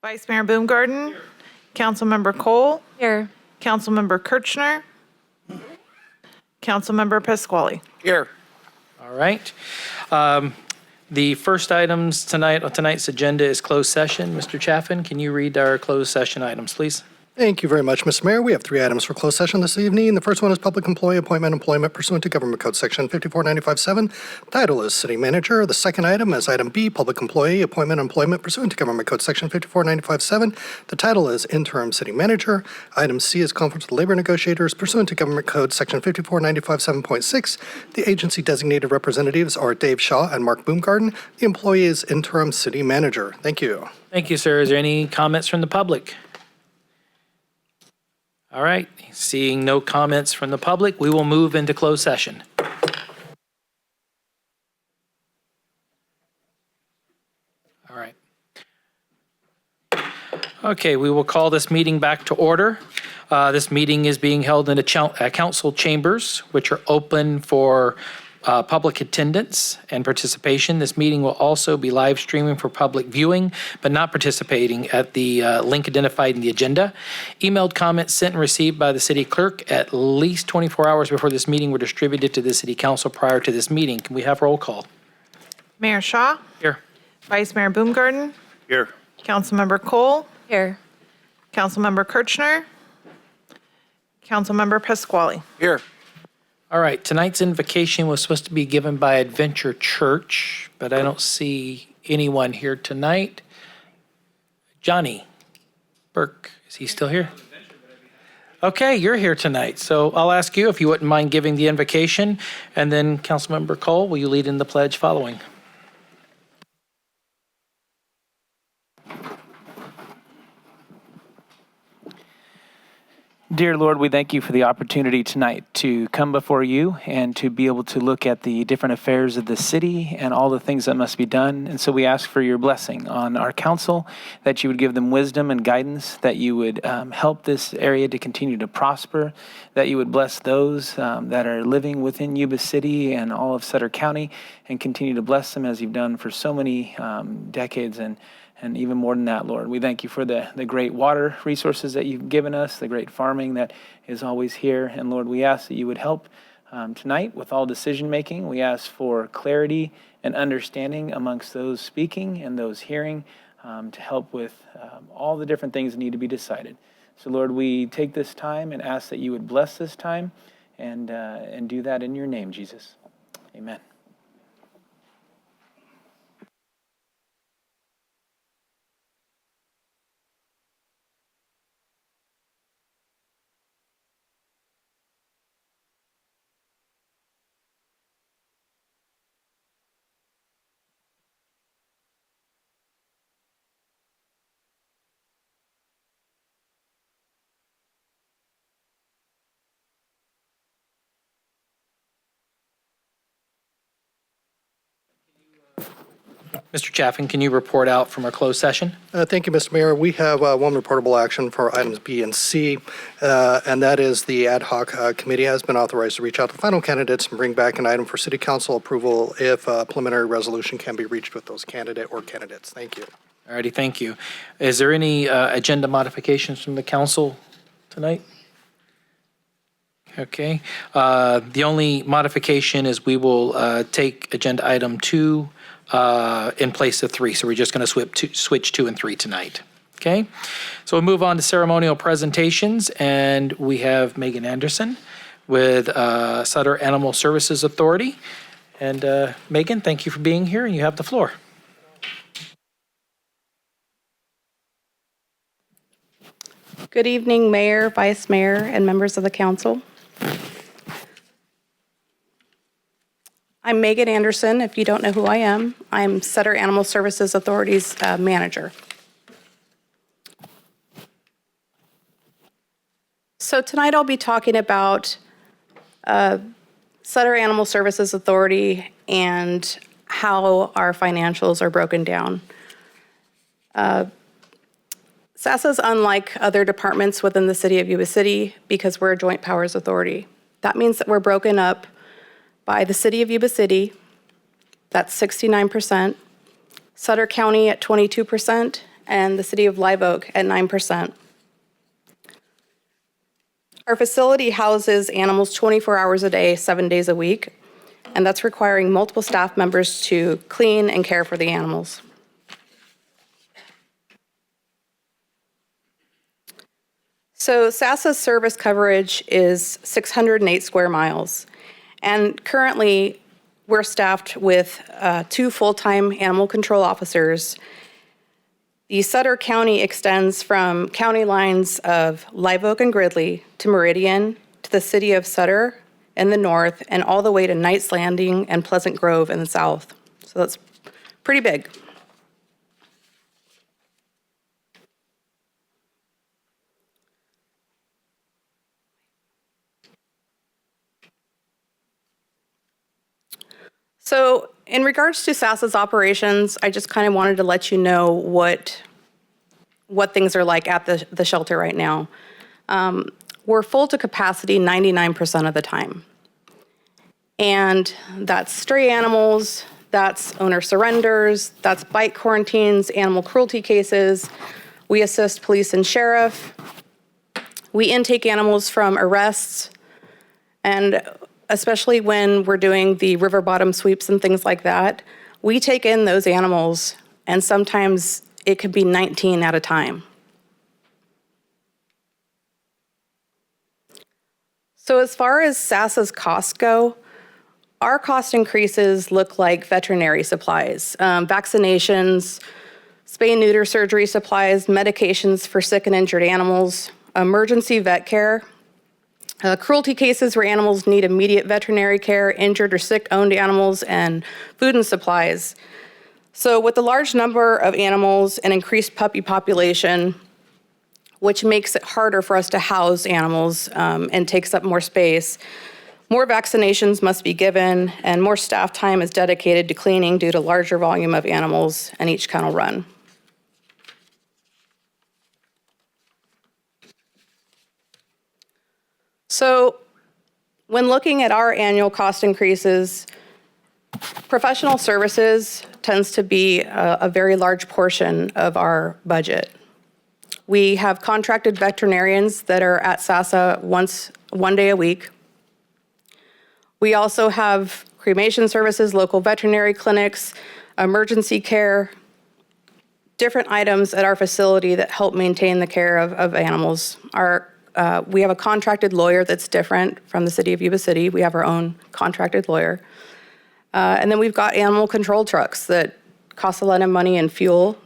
Vice Mayor Boomgarden. Here. Councilmember Cole. Here. Councilmember Kirchner. Councilmember Pasquale. Here. All right. The first items tonight on tonight's agenda is closed session. Mr. Chaffin, can you read our closed session items, please? Thank you very much, Mr. Mayor. We have 3 items for closed session this evening. The first one is public employee appointment employment pursuant to Government Code Section 54957. Title is City Manager. The second item is item B, public employee appointment employment pursuant to Government Code Section 54957. The title is Interim City Manager. Item C is Conference with Labor Negotiators pursuant to Government Code Section 54957.6. The agency designated representatives are Dave Shaw and Mark Boomgarden. The employee is Interim City Manager. Thank you. Thank you, sir. Is there any comments from the public? All right. Seeing no comments from the public, we will move into closed session. All right. Okay, we will call this meeting back to order. This meeting is being held in the council chambers, which are open for public attendance and participation. This meeting will also be live streaming for public viewing, but not participating at the link identified in the agenda. Emailed comments sent and received by the city clerk at least 24 hours before this meeting were distributed to the city council prior to this meeting. Can we have roll call? Mayor Shaw. Here. Vice Mayor Boomgarden. Here. Councilmember Cole. Here. Councilmember Kirchner. Councilmember Pasquale. Here. All right, tonight's invocation was supposed to be given by Adventure Church, but I don't see anyone here tonight. Johnny Burke, is he still here? Okay, you're here tonight, so I'll ask you if you wouldn't mind giving the invocation, and then Councilmember Cole, will you lead in the pledge following? Dear Lord, we thank you for the opportunity tonight to come before you and to be able to look at the different affairs of the city and all the things that must be done. And so we ask for your blessing on our council, that you would give them wisdom and guidance, that you would help this area to continue to prosper, that you would bless those that are living within Yuba City and all of Sutter County, and continue to bless them as you've done for so many decades and even more than that, Lord. We thank you for the great water resources that you've given us, the great farming that is always here. And Lord, we ask that you would help tonight with all decision making. We ask for clarity and understanding amongst those speaking and those hearing to help with all the different things that need to be decided. So Lord, we take this time and ask that you would bless this time and do that in your name, Jesus. Amen. Mr. Chaffin, can you report out from our closed session? Thank you, Mr. Mayor. We have one reportable action for items B and C, and that is the ad hoc committee has been authorized to reach out to final candidates and bring back an item for city council approval if a preliminary resolution can be reached with those candidate or candidates. Thank you. All righty, thank you. Is there any agenda modifications from the council tonight? Okay. The only modification is we will take agenda item 2 in place of 3. So we're just going to switch 2 and 3 tonight. Okay. So we'll move on to ceremonial presentations, and we have Megan Anderson with Sutter Animal Services Authority. And Megan, thank you for being here, and you have the floor. Good evening, Mayor, Vice Mayor, and members of the council. I'm Megan Anderson. If you don't know who I am, I'm Sutter Animal Services Authority's manager. So tonight I'll be talking about Sutter Animal Services Authority and how our financials are broken down. SASA is unlike other departments within the city of Yuba City because we're a joint powers authority. That means that we're broken up by the city of Yuba City, that's 69%, Sutter County at 22%, and the city of Live Oak at 9%. Our facility houses animals 24 hours a day, 7 days a week, and that's requiring multiple staff members to clean and care for the animals. So SASA's service coverage is 608 square miles, and currently we're staffed with 2 full-time animal control officers. The Sutter County extends from county lines of Live Oak and Gridley to Meridian to the city of Sutter in the north and all the way to Knights Landing and Pleasant Grove in the south. So that's pretty big. So in regards to SASA's operations, I just kind of wanted to let you know what things are like at the shelter right now. We're full to capacity 99% of the time. And that's stray animals, that's owner surrenders, that's bite quarantines, animal cruelty cases. We assist police and sheriff. We intake animals from arrests, and especially when we're doing the river bottom sweeps and things like that, we take in those animals, and sometimes it could be 19 at a time. So as far as SASA's costs go, our cost increases look like veterinary supplies, vaccinations, spay and neuter surgery supplies, medications for sick and injured animals, emergency vet care, cruelty cases where animals need immediate veterinary care, injured or sick-owned animals, and food and supplies. So with the large number of animals and increased puppy population, which makes it harder for us to house animals and takes up more space, more vaccinations must be given, and more staff time is dedicated to cleaning due to larger volume of animals in each kennel run. So when looking at our annual cost increases, professional services tends to be a very large portion of our budget. We have contracted veterinarians that are at SASA one day a week. We also have cremation services, local veterinary clinics, emergency care, different items at our facility that help maintain the care of animals. We have a contracted lawyer that's different from the city of Yuba City. We have our own contracted lawyer. And then we've got animal control trucks that cost a lot of money in fuel.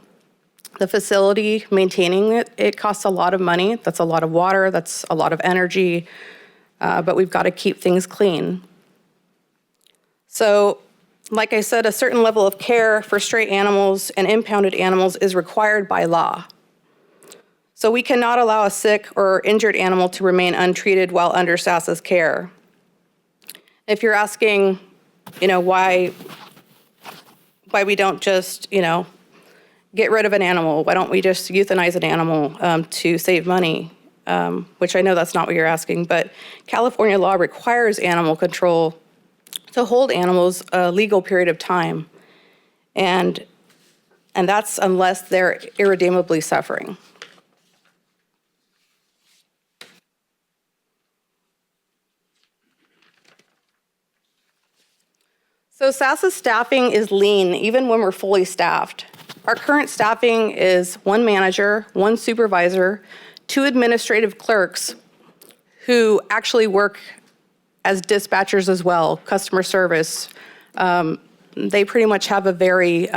The facility, maintaining it costs a lot of money. That's a lot of water, that's a lot of energy, but we've got to keep things clean. So, like I said, a certain level of care for stray animals and impounded animals is required by law. So we cannot allow a sick or injured animal to remain untreated while under SASA's care. If you're asking, why we don't just, get rid of an animal, why don't we just euthanize an animal to save money, which I know that's not what you're asking, but California law requires animal control to hold animals a legal period of time, and that's unless they're irredeemably suffering. So SASA's staffing is lean even when we're fully staffed. Our current staffing is 1 manager, 1 supervisor, 2 administrative clerks who actually work as dispatchers as well, customer service. They pretty much have a very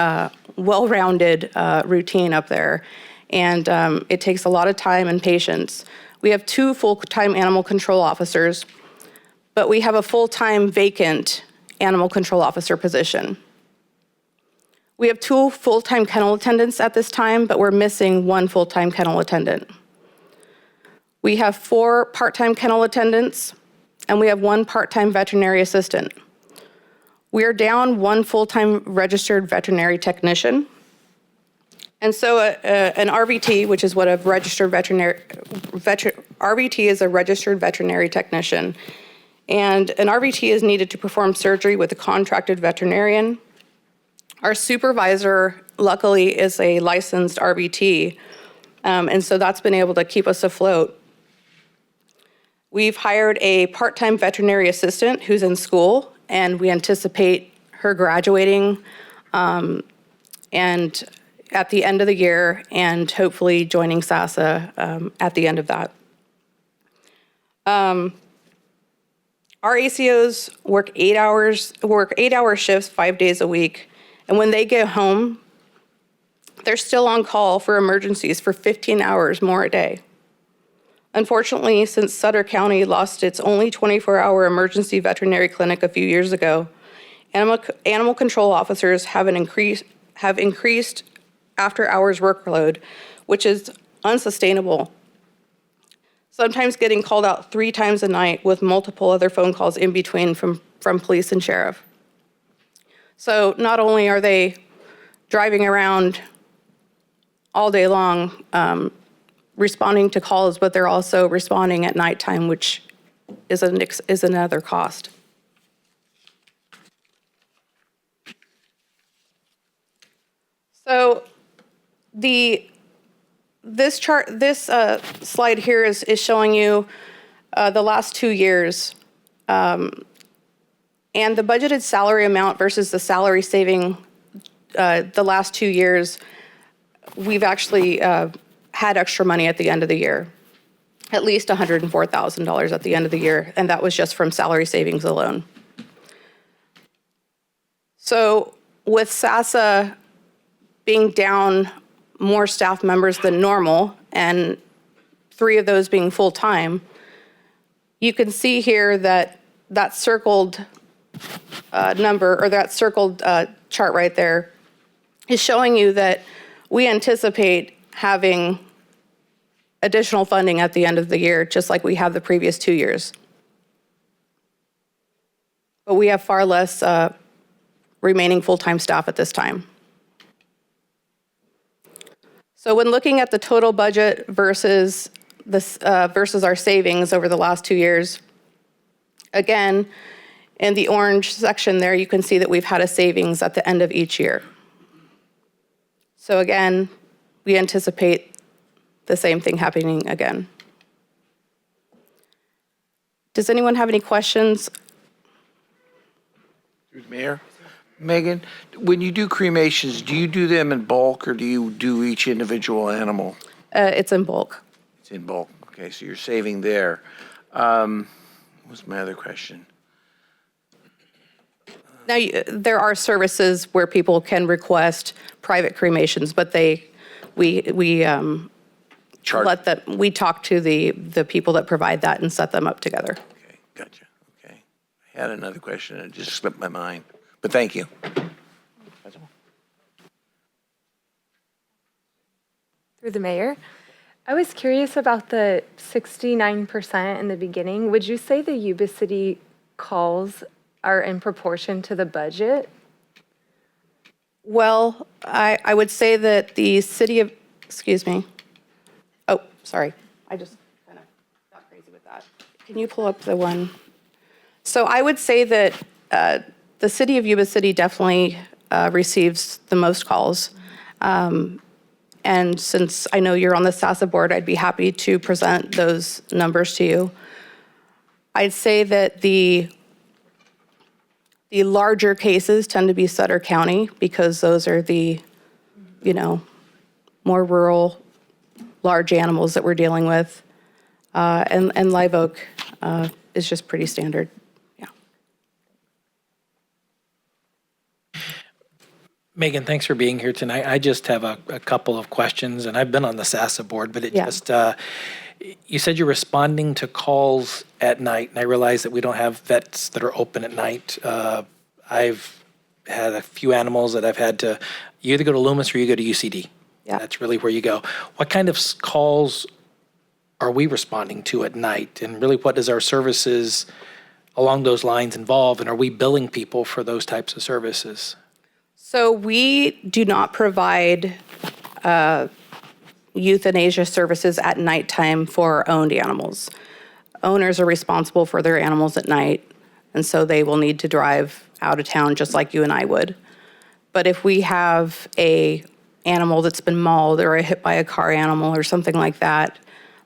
well-rounded routine up there, and it takes a lot of time and patience. We have 2 full-time animal control officers, but we have a full-time vacant animal control officer position. We have 2 full-time kennel attendants at this time, but we're missing 1 full-time kennel attendant. We have 4 part-time kennel attendants, and we have 1 part-time veterinary assistant. We are down 1 full-time registered veterinary technician. And so an RVT, which is what a registered RVT is a registered veterinary technician. And an RVT is needed to perform surgery with a contracted veterinarian. Our supervisor, luckily, is a licensed RBT, and so that's been able to keep us afloat. We've hired a part-time veterinary assistant who's in school, and we anticipate her graduating and at the end of the year, and hopefully joining SASA at the end of that. Our ACOs work 8-hour shifts 5 days a week, and when they get home, they're still on call for emergencies for 15 hours more a day. Unfortunately, since Sutter County lost its only 24-hour emergency veterinary clinic a few years ago, animal control officers have increased after-hours workload, which is unsustainable. Sometimes getting called out 3 times a night with multiple other phone calls in between from police and sheriff. So not only are they driving around all day long responding to calls, but they're also responding at nighttime, which is another cost. So this slide here is showing you the last 2 years, and the budgeted salary amount versus the salary saving the last 2 years. We've actually had extra money at the end of the year, at least $104,000 at the end of the year, and that was just from salary savings alone. So with SASA being down more staff members than normal, and 3 of those being full-time, you can see here that that circled number, or that circled chart right there, is showing you that we anticipate having additional funding at the end of the year, just like we have the previous 2 years. But we have far less remaining full-time staff at this time. So when looking at the total budget versus our savings over the last 2 years, again, in the orange section there, you can see that we've had a savings at the end of each year. So again, we anticipate the same thing happening again. Does anyone have any questions? Through the mayor. Megan, when you do cremations, do you do them in bulk or do you do each individual animal? It's in bulk. It's in bulk. Okay, so you're saving there. What's my other question? Now, there are services where people can request private cremations, but we talk to the people that provide that and set them up together. Okay, gotcha. Okay. I had another question and it just slipped my mind, but thank you. Through the mayor, I was curious about the 69% in the beginning. Would you say the Yuba City calls are in proportion to the budget? Well, I would say that the city of, excuse me. Oh, sorry. I just kind of got crazy with that. Can you pull up the one? So I would say that the city of Yuba City definitely receives the most calls. And since I know you're on the SASA board, I'd be happy to present those numbers to you. I'd say that the larger cases tend to be Sutter County because those are the, more rural, large animals that we're dealing with. And Live Oak is just pretty standard. Yeah. Megan, thanks for being here tonight. I just have a couple of questions, and I've been on the SASA board, but you said you're responding to calls at night, and I realize that we don't have vets that are open at night. I've had a few animals that I've had to, you either go to Loomis or you go to UCD. Yeah. That's really where you go. What kind of calls are we responding to at night? And really, what does our services along those lines involve? And are we billing people for those types of services? So we do not provide euthanasia services at nighttime for owned animals. Owners are responsible for their animals at night, and so they will need to drive out of town just like you and I would. But if we have a animal that's been mauled or hit by a car animal or something like that,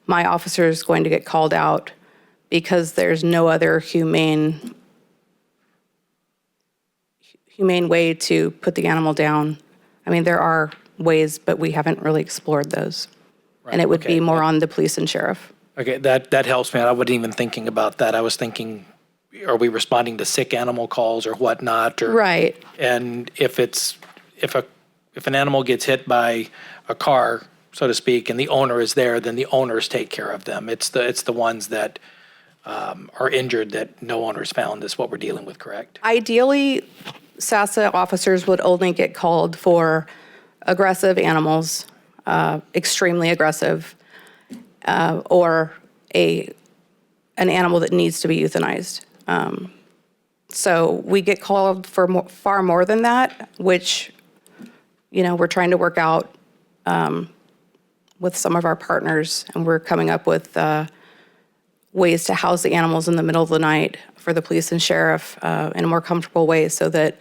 my officer is going to get called out because there's no other humane way to put the animal down. I mean, there are ways, but we haven't really explored those. And it would okay. be more on the police and sheriff. Okay, that helps me. I wasn't even thinking about that. I was thinking, are we responding to sick animal calls or whatnot? Or, Right. And if an animal gets hit by a car, so to speak, and the owner is there, then the owners take care of them. It's the ones that are injured that no owners found is what we're dealing with, correct? Ideally, SASA officers would only get called for aggressive animals, extremely aggressive, or an animal that needs to be euthanized. So we get called for far more than that, which, we're trying to work out with some of our partners, and we're coming up with ways to house the animals in the middle of the night for the police and sheriff in a more comfortable way so that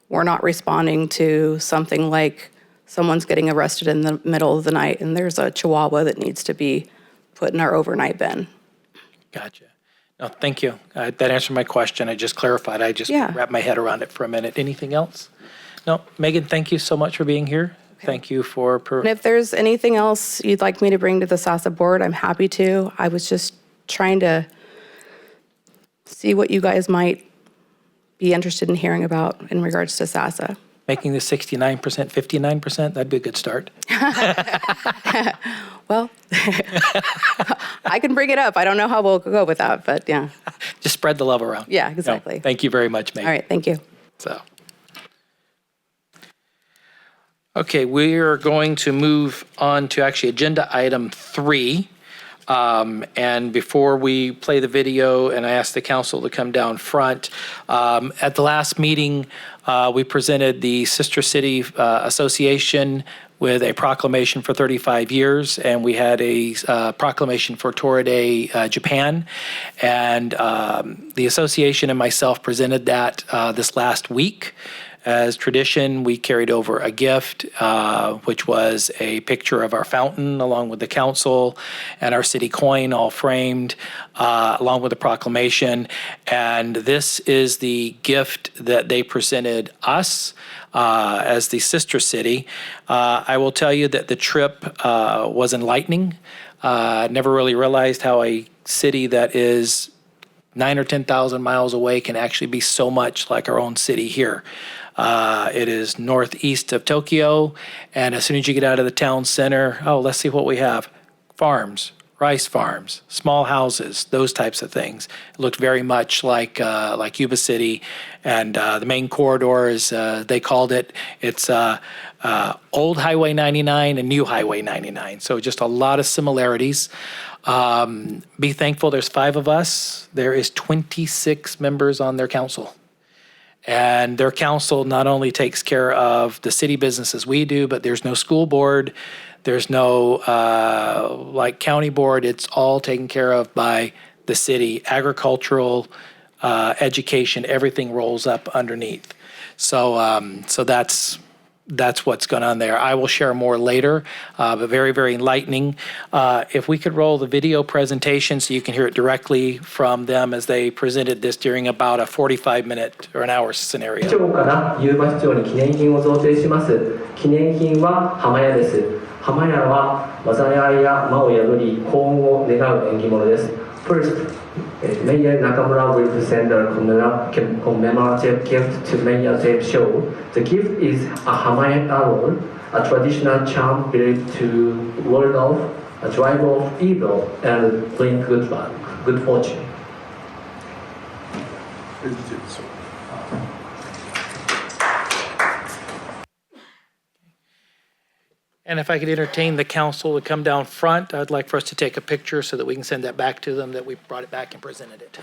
we're not responding to something like someone's getting arrested in the middle of the night and there's a chihuahua that needs to be put in our overnight bin. Gotcha. No, thank you. That answered my question. I just clarified. I just wrapped my head around it for a minute. Anything else? No. Megan, thank you so much for being here. Okay. Thank you for... And if there's anything else you'd like me to bring to the SASA board, I'm happy to. I was just trying to see what you guys might be interested in hearing about in regards to SASA. Making the 69% 59%, that'd be a good start. Well, I can bring it up. I don't know how we'll go with that, but yeah. Just spread the love around. Yeah, exactly. No, thank you very much, Megan. All right, thank you. Okay, we are going to move on to actually agenda item 3. And before we play the video and I ask the council to come down front, at the last meeting, we presented the Sister City Association with a proclamation for 35 years, and we had a proclamation for Toride, Japan. And the association and myself presented that this last week. As tradition, we carried over a gift, which was a picture of our fountain along with the council and our city coin all framed, along with the proclamation. And this is the gift that they presented us as the sister city. I will tell you that the trip was enlightening. Never really realized how a city that is 9,000 or 10,000 miles away can actually be so much like our own city here. It is northeast of Tokyo, and as soon as you get out of the town center, let's see what we have. Farms, rice farms, small houses, those types of things. It looked very much like Yuba City, and the main corridor is, they called it, it's old Highway 99 and new Highway 99. So just a lot of similarities. Be thankful there's 5 of us. There is 26 members on their council. And their council not only takes care of the city businesses we do, but there's no school board, there's no county board. It's all taken care of by the city. Agricultural, education, everything rolls up underneath. So that's what's going on there. I will share more later, but very, very enlightening. If we could roll the video presentation so you can hear it directly from them as they presented this during about a 45-minute or an hour scenario. 市長からユーバ市長に記念品を贈呈します。記念品は浜屋です。浜屋は災いや魔を破り幸運を願う縁起物です。First, Mayor Nakamura will present a commemorative gift to Mayor James Show. The gift is a Hamayan arrow, a traditional charm believed to ward off, drive off evil, and bring good luck, good fortune. And if I could entertain the council to come down front, I'd like for us to take a picture so that we can send that back to them, that we brought it back and presented it.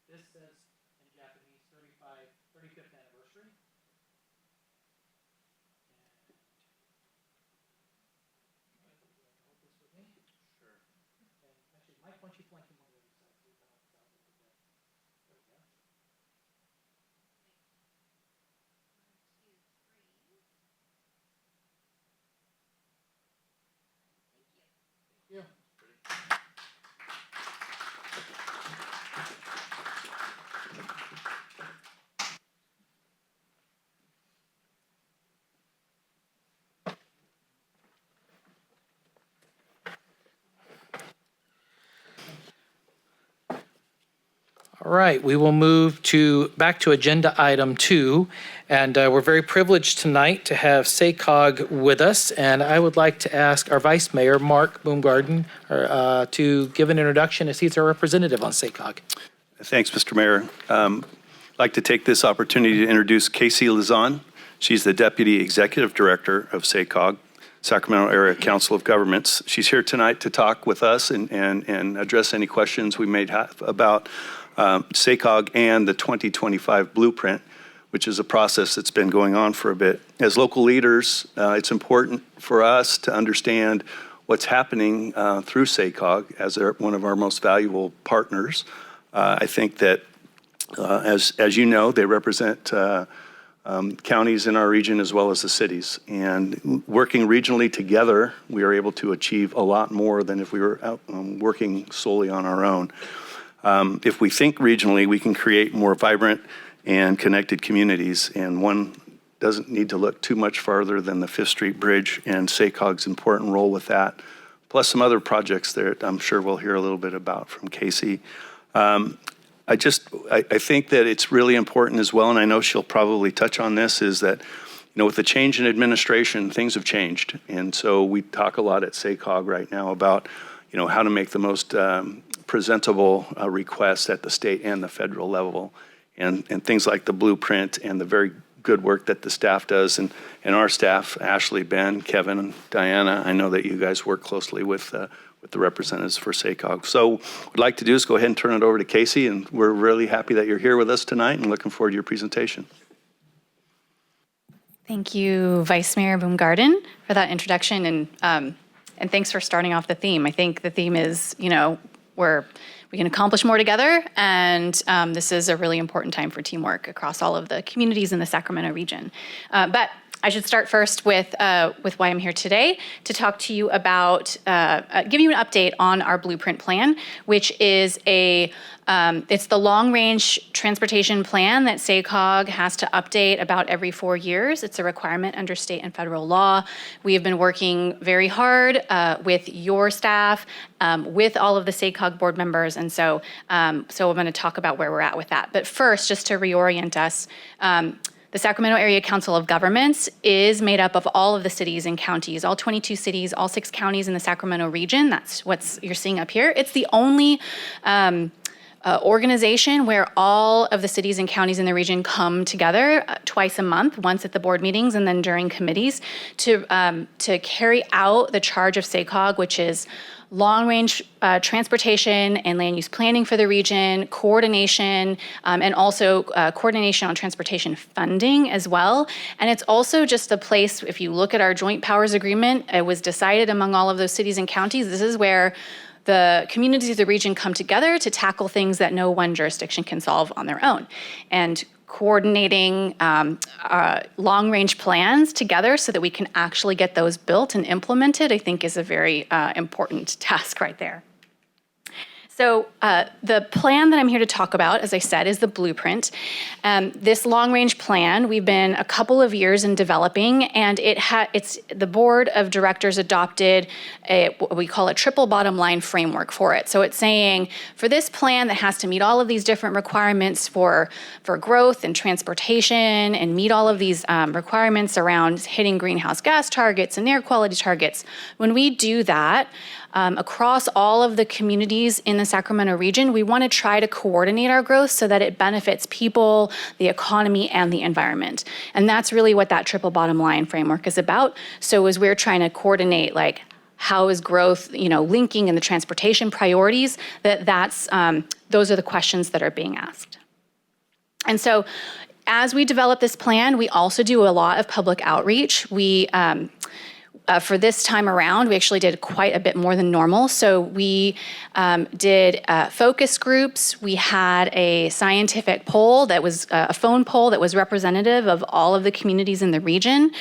This says in Japanese 35th anniversary. All right, we will move back to agenda item 2, and we're very privileged tonight to have SACOG with us, and I would like to ask our Vice Mayor, Mark Baumgarten, to give an introduction as he's our representative on SACOG. Thanks, Mr. Mayor. I'd like to take this opportunity to introduce Casey Lizon. She's the Deputy Executive Director of SACOG, Sacramento Area Council of Governments. She's here tonight to talk with us and address any questions we may have about SACOG and the 2025 blueprint, which is a process that's been going on for a bit. As local leaders, it's important for us to understand what's happening through SACOG as one of our most valuable partners. I think that, as you know, they represent counties in our region as well as the cities. And working regionally together, we are able to achieve a lot more than if we were out working solely on our own. If we think regionally, we can create more vibrant and connected communities, and one doesn't need to look too much farther than the Fifth Street Bridge and SACOG's important role with that, plus some other projects that I'm sure we'll hear a little bit about from Casey. I think that it's really important as well, and I know she'll probably touch on this, is that, with the change in administration, things have changed. And so we talk a lot at SACOG right now about, how to make the most presentable requests at the state and the federal level, and things like the blueprint and the very good work that the staff does, and our staff, Ashley, Ben, Kevin, and Diana. I know that you guys work closely with the representatives for SACOG. So what I'd like to do is go ahead and turn it over to Casey, and we're really happy that you're here with us tonight and looking forward to your presentation. Thank you, Vice Mayor Baumgarten, for that introduction, and thanks for starting off the theme. I think the theme is, we can accomplish more together, and this is a really important time for teamwork across all of the communities in the Sacramento region. But I should start first with why I'm here today, to talk to you about, give you an update on our blueprint plan, which is it's the long-range transportation plan that SACOG has to update about every 4 years. It's a requirement under state and federal law. We have been working very hard with your staff, with all of the SACOG board members, and so I'm going to talk about where we're at with that. But first, just to reorient us, the Sacramento Area Council of Governments is made up of all of the cities and counties, all 22 cities, all 6 counties in the Sacramento region. That's what you're seeing up here. It's the only organization where all of the cities and counties in the region come together twice a month, once at the board meetings and then during committees, to carry out the charge of SACOG, which is long-range transportation and land use planning for the region, coordination, and also coordination on transportation funding as well. And it's also just a place, if you look at our joint powers agreement, it was decided among all of those cities and counties, this is where the communities of the region come together to tackle things that no one jurisdiction can solve on their own. And coordinating long-range plans together so that we can actually get those built and implemented, I think is a very important task right there. So the plan that I'm here to talk about, as I said, is the blueprint. This long-range plan, we've been a couple of years in developing, and it's the board of directors adopted what we call a triple bottom line framework for it. So it's saying for this plan that has to meet all of these different requirements for growth and transportation and meet all of these requirements around hitting greenhouse gas targets and air quality targets, when we do that, across all of the communities in the Sacramento region, we want to try to coordinate our growth so that it benefits people, the economy, and the environment. And that's really what that triple bottom line framework is about. So as we're trying to coordinate, like, how is growth, linking in the transportation priorities, those are the questions that are being asked. And so as we develop this plan, we also do a lot of public outreach. for this time around, we actually did quite a bit more than normal. So we did focus groups. We had a scientific poll that was a phone poll that was representative of all of the communities in the region.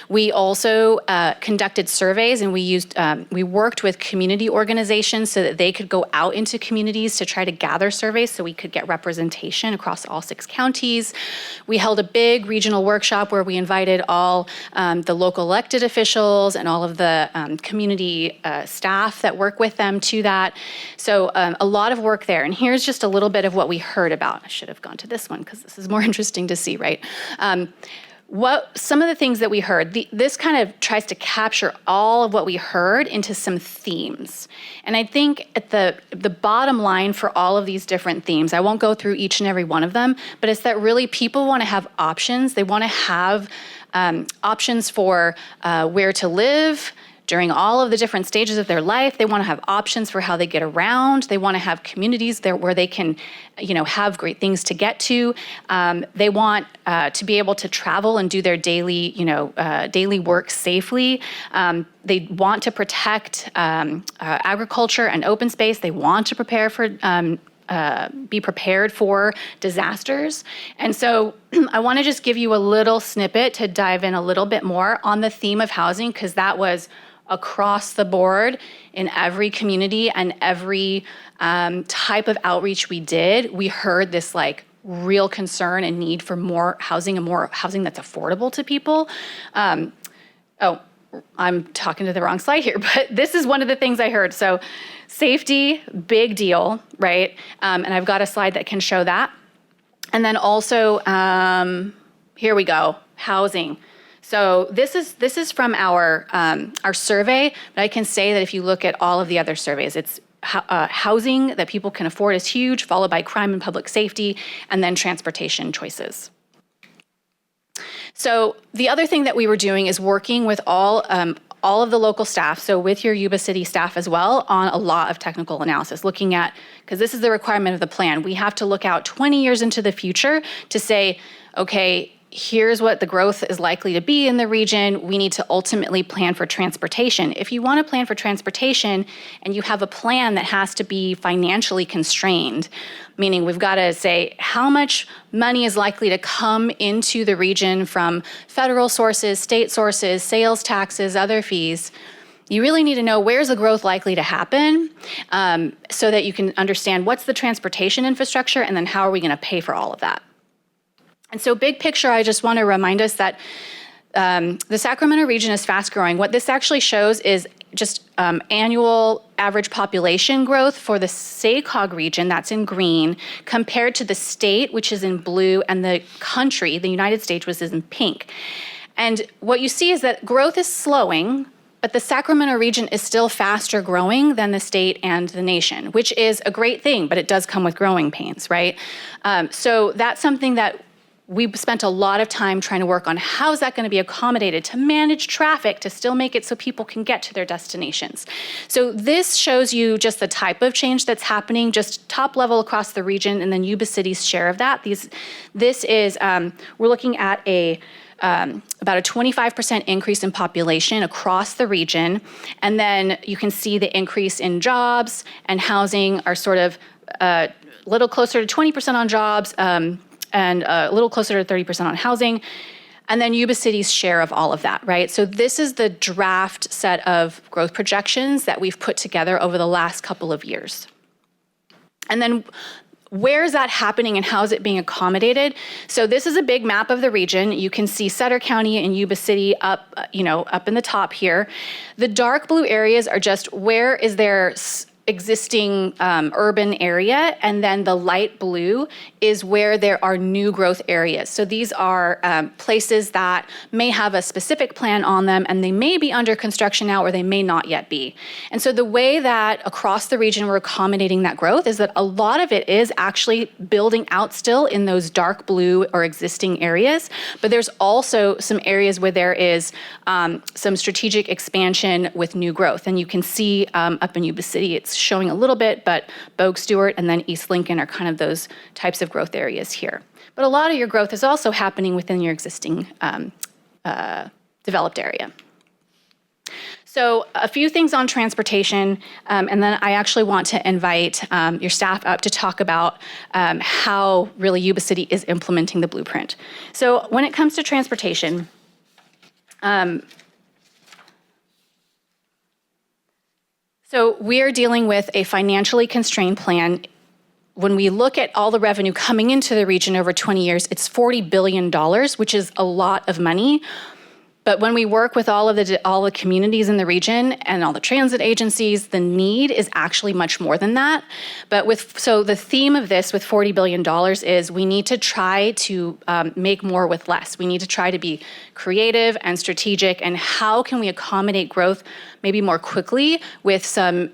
We also conducted surveys, and we worked with community organizations so that they could go out into communities to try to gather surveys so we could get representation across all 6 counties. We held a big regional workshop where we invited all the local elected officials and all of the community staff that work with them to that. So a lot of work there. And here's just a little bit of what we heard about. I should have gone to this one because this is more interesting to see, right? Some of the things that we heard, this kind of tries to capture all of what we heard into some themes. And I think at the bottom line for all of these different themes, I won't go through each and every one of them, but it's that really people want to have options. They want to have options for where to live during all of the different stages of their life. They want to have options for how they get around. They want to have communities there where they can, have great things to get to. They want to be able to travel and do their daily, daily work safely. They want to protect agriculture and open space. They want to be prepared for disasters. And so I want to just give you a little snippet to dive in a little bit more on the theme of housing, because that was across the board in every community and every type of outreach we did. We heard this real concern and need for more housing and more housing that's affordable to people. I'm talking to the wrong slide here, but this is one of the things I heard. So safety, big deal, right? And I've got a slide that can show that. And then also, here we go, housing. So this is from our survey, but I can say that if you look at all of the other surveys, it's housing that people can afford is huge, followed by crime and public safety, and then transportation choices. So the other thing that we were doing is working with all of the local staff, so with your Yuba City staff as well, on a lot of technical analysis, looking at, because this is the requirement of the plan, we have to look out 20 years into the future to say, okay, here's what the growth is likely to be in the region. We need to ultimately plan for transportation. If you want to plan for transportation and you have a plan that has to be financially constrained, meaning we've got to say how much money is likely to come into the region from federal sources, state sources, sales taxes, other fees, you really need to know where's the growth likely to happen so that you can understand what's the transportation infrastructure and then how are we going to pay for all of that. And so big picture, I just want to remind us that the Sacramento region is fast growing. What this actually shows is just annual average population growth for the SACOG region, that's in green, compared to the state, which is in blue, and the country, the United States, which is in pink. And what you see is that growth is slowing, but the Sacramento region is still faster growing than the state and the nation, which is a great thing, but it does come with growing pains, right? So that's something that we spent a lot of time trying to work on how is that going to be accommodated to manage traffic to still make it so people can get to their destinations. So this shows you just the type of change that's happening, just top level across the region, and then Yuba City's share of that. This is, we're looking at about a 25% increase in population across the region. And then you can see the increase in jobs and housing are sort of a little closer to 20% on jobs, and a little closer to 30% on housing, and then Yuba City's share of all of that, right? So this is the draft set of growth projections that we've put together over the last couple of years. And then where is that happening and how is it being accommodated? So this is a big map of the region. You can see Sutter County and Yuba City up in the top here. The dark blue areas are just where is there existing urban area, and then the light blue is where there are new growth areas. So these are places that may have a specific plan on them, and they may be under construction now, or they may not yet be. And so the way that across the region we're accommodating that growth is that a lot of it is actually building out still in those dark blue or existing areas, but there's also some areas where there is some strategic expansion with new growth. And you can see up in Yuba City, it's showing a little bit, but Bogue Stewart and then East Lincoln are kind of those types of growth areas here. But a lot of your growth is also happening within your existing developed area. So a few things on transportation, and then I actually want to invite your staff up to talk about how really Yuba City is implementing the blueprint. So when it comes to transportation, so we are dealing with a financially constrained plan. When we look at all the revenue coming into the region over 20 years, it's $40 billion, which is a lot of money. But when we work with all the communities in the region and all the transit agencies, the need is actually much more than that. So the theme of this with $40 billion is we need to try to make more with less. We need to try to be creative and strategic, and how can we accommodate growth maybe more quickly with some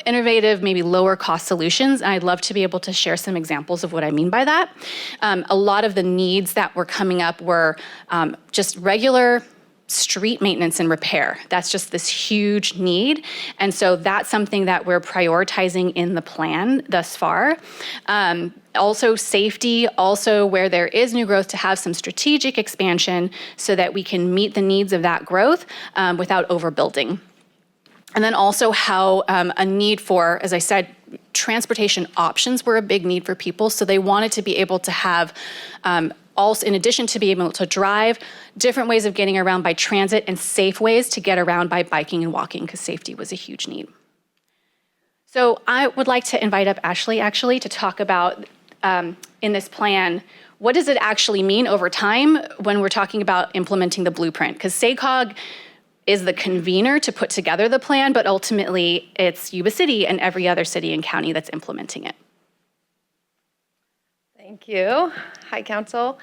innovative, maybe lower cost solutions. And I'd love to be able to share some examples of what I mean by that. A lot of the needs that were coming up were just regular street maintenance and repair. That's just this huge need. And so that's something that we're prioritizing in the plan thus far. Also safety, also where there is new growth, to have some strategic expansion so that we can meet the needs of that growth without overbuilding. And then also how a need for, as I said, transportation options were a big need for people. So they wanted to be able to have, also in addition to being able to drive, different ways of getting around by transit and safe ways to get around by biking and walking, because safety was a huge need. So I would like to invite up Ashley actually to talk about in this plan, what does it actually mean over time when we're talking about implementing the blueprint? Because SACOG is the convener to put together the plan, but ultimately it's Yuba City and every other city and county that's implementing it. Thank you. Hi, Council.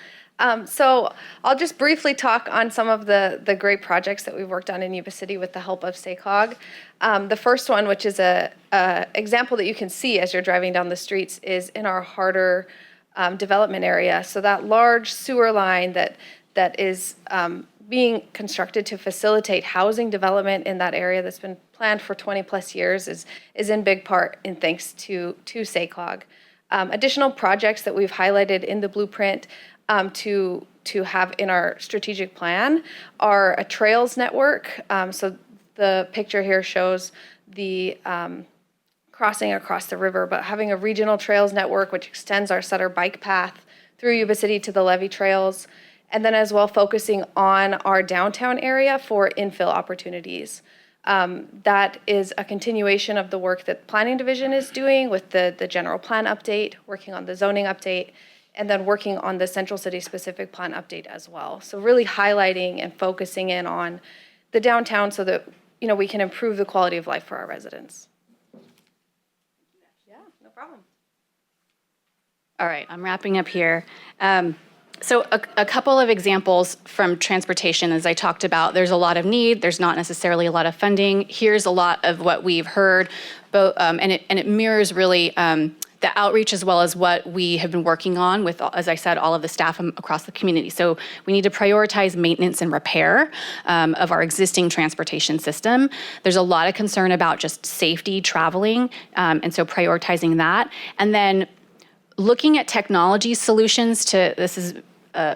So I'll just briefly talk on some of the great projects that we've worked on in Yuba City with the help of SACOG. The first one, which is a example that you can see as you're driving down the streets, is in our harder development area. So that large sewer line that is being constructed to facilitate housing development in that area that's been planned for 20 plus years is in big part in thanks to SACOG. Additional projects that we've highlighted in the blueprint to have in our strategic plan are a trails network. So the picture here shows the crossing across the river, but having a regional trails network which extends our Sutter bike path through Yuba City to the levee trails, and then as well focusing on our downtown area for infill opportunities. That is a continuation of the work that Planning Division is doing with the general plan update, working on the zoning update, and then working on the Central City specific plan update as well. So really highlighting and focusing in on the downtown so that we can improve the quality of life for our residents. Yeah, no problem. All right, I'm wrapping up here. So a couple of examples from transportation, as I talked about, there's a lot of need, there's not necessarily a lot of funding. Here's a lot of what we've heard, and it mirrors really the outreach as well as what we have been working on with, as I said, all of the staff across the community. So we need to prioritize maintenance and repair of our existing transportation system. There's a lot of concern about just safety traveling, and so prioritizing that. And then looking at technology solutions this is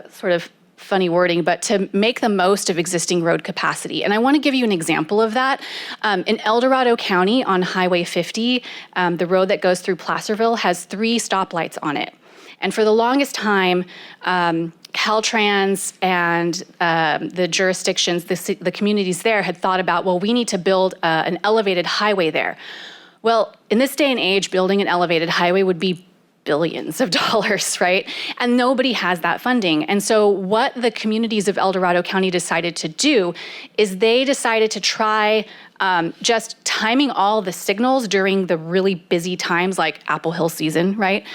sort of funny wording, but to make the most of existing road capacity. And I want to give you an example of that. In El Dorado County on Highway 50, the road that goes through Placerville has 3 stoplights on it. And for the longest time, Caltrans and the jurisdictions, the communities there had thought about, well, we need to build an elevated highway there. Well, in this day and age, building an elevated highway would be billions of dollars, right? And nobody has that funding. And so what the communities of El Dorado County decided to do is they decided to try just timing all the signals during the really busy times like Apple Hill season, right?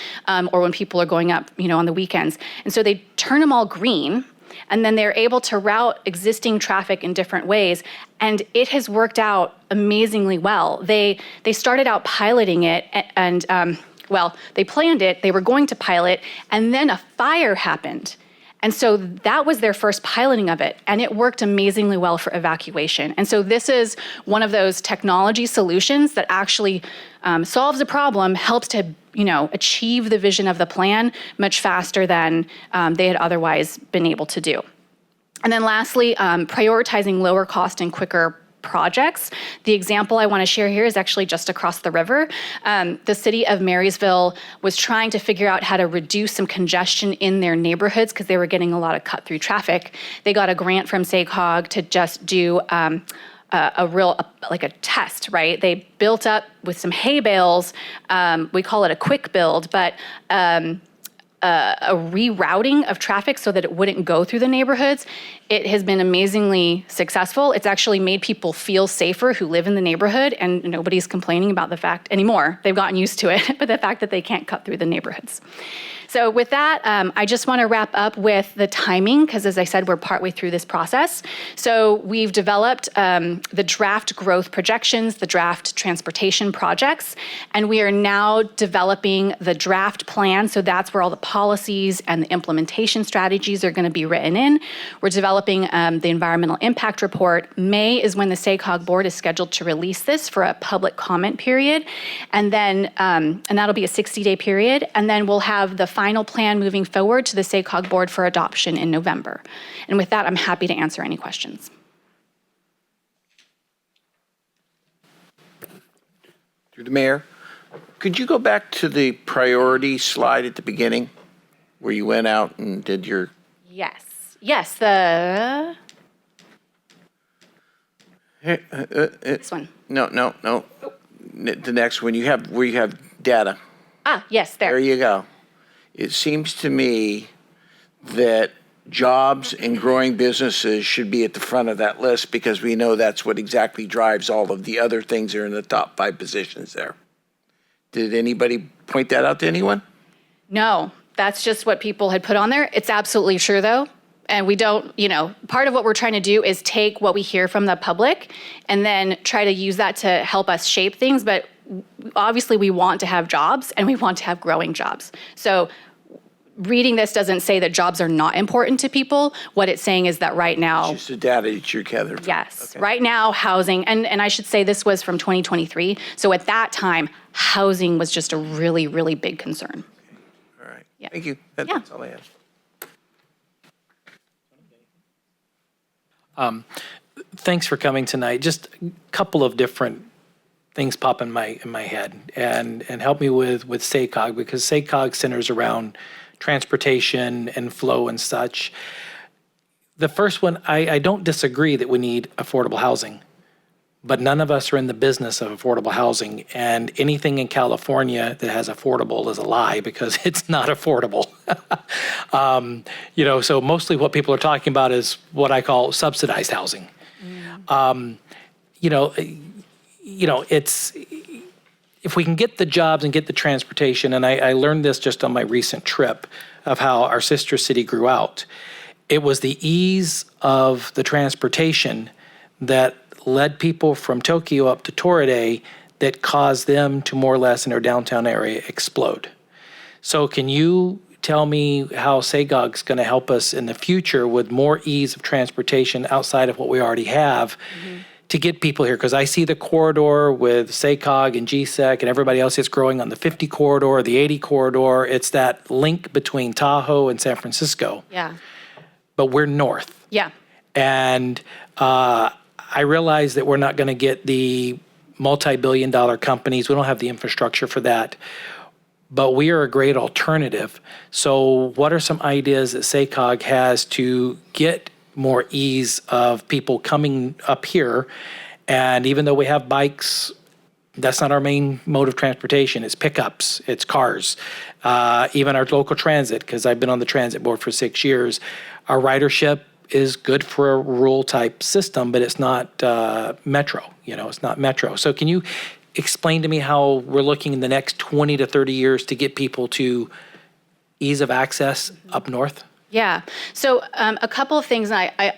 Or when people are going up, on the weekends. And so they turn them all green, and then they're able to route existing traffic in different ways. And it has worked out amazingly well. They started out piloting it and they planned it, they were going to pilot, and then a fire happened. And so that was their first piloting of it, and it worked amazingly well for evacuation. And so this is one of those technology solutions that actually solves a problem, helps to achieve the vision of the plan much faster than they had otherwise been able to do. And then lastly, prioritizing lower cost and quicker projects. The example I want to share here is actually just across the river. The city of Marysville was trying to figure out how to reduce some congestion in their neighborhoods because they were getting a lot of cut-through traffic. They got a grant from SACOG to just do like a test, right? They built up with some hay bales. We call it a quick build, but a rerouting of traffic so that it wouldn't go through the neighborhoods. It has been amazingly successful. It's actually made people feel safer who live in the neighborhood, and nobody's complaining about the fact anymore. They've gotten used to it, but the fact that they can't cut through the neighborhoods. So with that, I just want to wrap up with the timing, because as I said, we're partway through this process. So we've developed the draft growth projections, the draft transportation projects, and we are now developing the draft plan. So that's where all the policies and the implementation strategies are going to be written in. We're developing the environmental impact report. May is when the SACOG board is scheduled to release this for a public comment period. And then, and that'll be a 60-day period. And then we'll have the final plan moving forward to the SACOG board for adoption in November. And with that, I'm happy to answer any questions. Through the mayor, could you go back to the priority slide at the beginning where you went out and did your... Yes, this one. No. The next one, where you have data. Yes, there. There you go. It seems to me that jobs and growing businesses should be at the front of that list because we know that's what exactly drives all of the other things that are in the top 5 positions there. Did anybody point that out to anyone? No, that's just what people had put on there. It's absolutely true, though. And we don't, part of what we're trying to do is take what we hear from the public and then try to use that to help us shape things. But obviously, we want to have jobs and we want to have growing jobs. So reading this doesn't say that jobs are not important to people. What it's saying is that right now... It's just the data that you're gathering. Yes. Okay. Right now, housing, and I should say this was from 2023. So at that time, housing was just a really, really big concern. Okay. All right. Yeah. Thank you. That's all I have. Thanks for coming tonight. Just a couple of different things pop in my head and help me with SACOG, because SACOG centers around transportation and flow and such. The first one, I don't disagree that we need affordable housing, but none of us are in the business of affordable housing, and anything in California that has affordable is a lie because it's not affordable. So mostly what people are talking about is what I call subsidized housing. It's, if we can get the jobs and get the transportation, and I learned this just on my recent trip of how our sister city grew out. It was the ease of the transportation that led people from Tokyo up to Toride that caused them to more or less in their downtown area explode. So can you tell me how SACOG's going to help us in the future with more ease of transportation outside of what we already have to get people here? Because I see the corridor with SACOG and GSEC and everybody else that's growing on the 50 corridor, the 80 corridor. It's that link between Tahoe and San Francisco. Yeah. But we're north. Yeah. And I realize that we're not going to get the multi-billion-dollar companies. We don't have the infrastructure for that. But we are a great alternative. So what are some ideas that SACOG has to get more ease of people coming up here? And even though we have bikes, that's not our main mode of transportation. It's pickups, it's cars. Even our local transit, because I've been on the transit board for 6 years, our ridership is good for a rural type system, but it's not metro. It's not metro. So can you explain to me how we're looking in the next 20 to 30 years to get people to ease of access up north? Yeah. So a couple of things I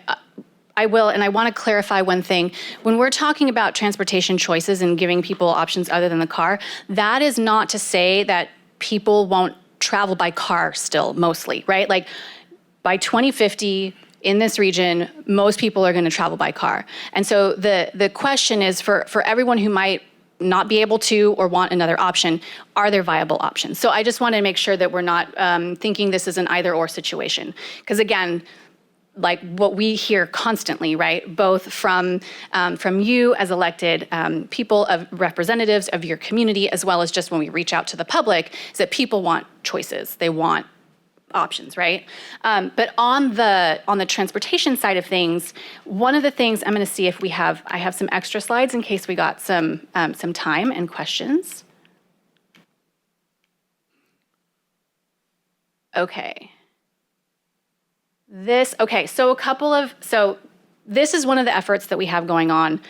will, and I want to clarify one thing. When we're talking about transportation choices and giving people options other than the car, that is not to say that people won't travel by car still, mostly, right? Like by 2050, in this region, most people are going to travel by car. And so the question is for everyone who might not be able to or want another option, are there viable options? So I just want to make sure that we're not thinking this is an either or situation. Because again, like what we hear constantly, right? Both from you as elected people, of representatives of your community, as well as just when we reach out to the public, is that people want choices. They want options, right? But on the transportation side of things, one of the things I'm going to see if I have some extra slides in case we got some time and questions. Okay. So this is one of the efforts that we have going on.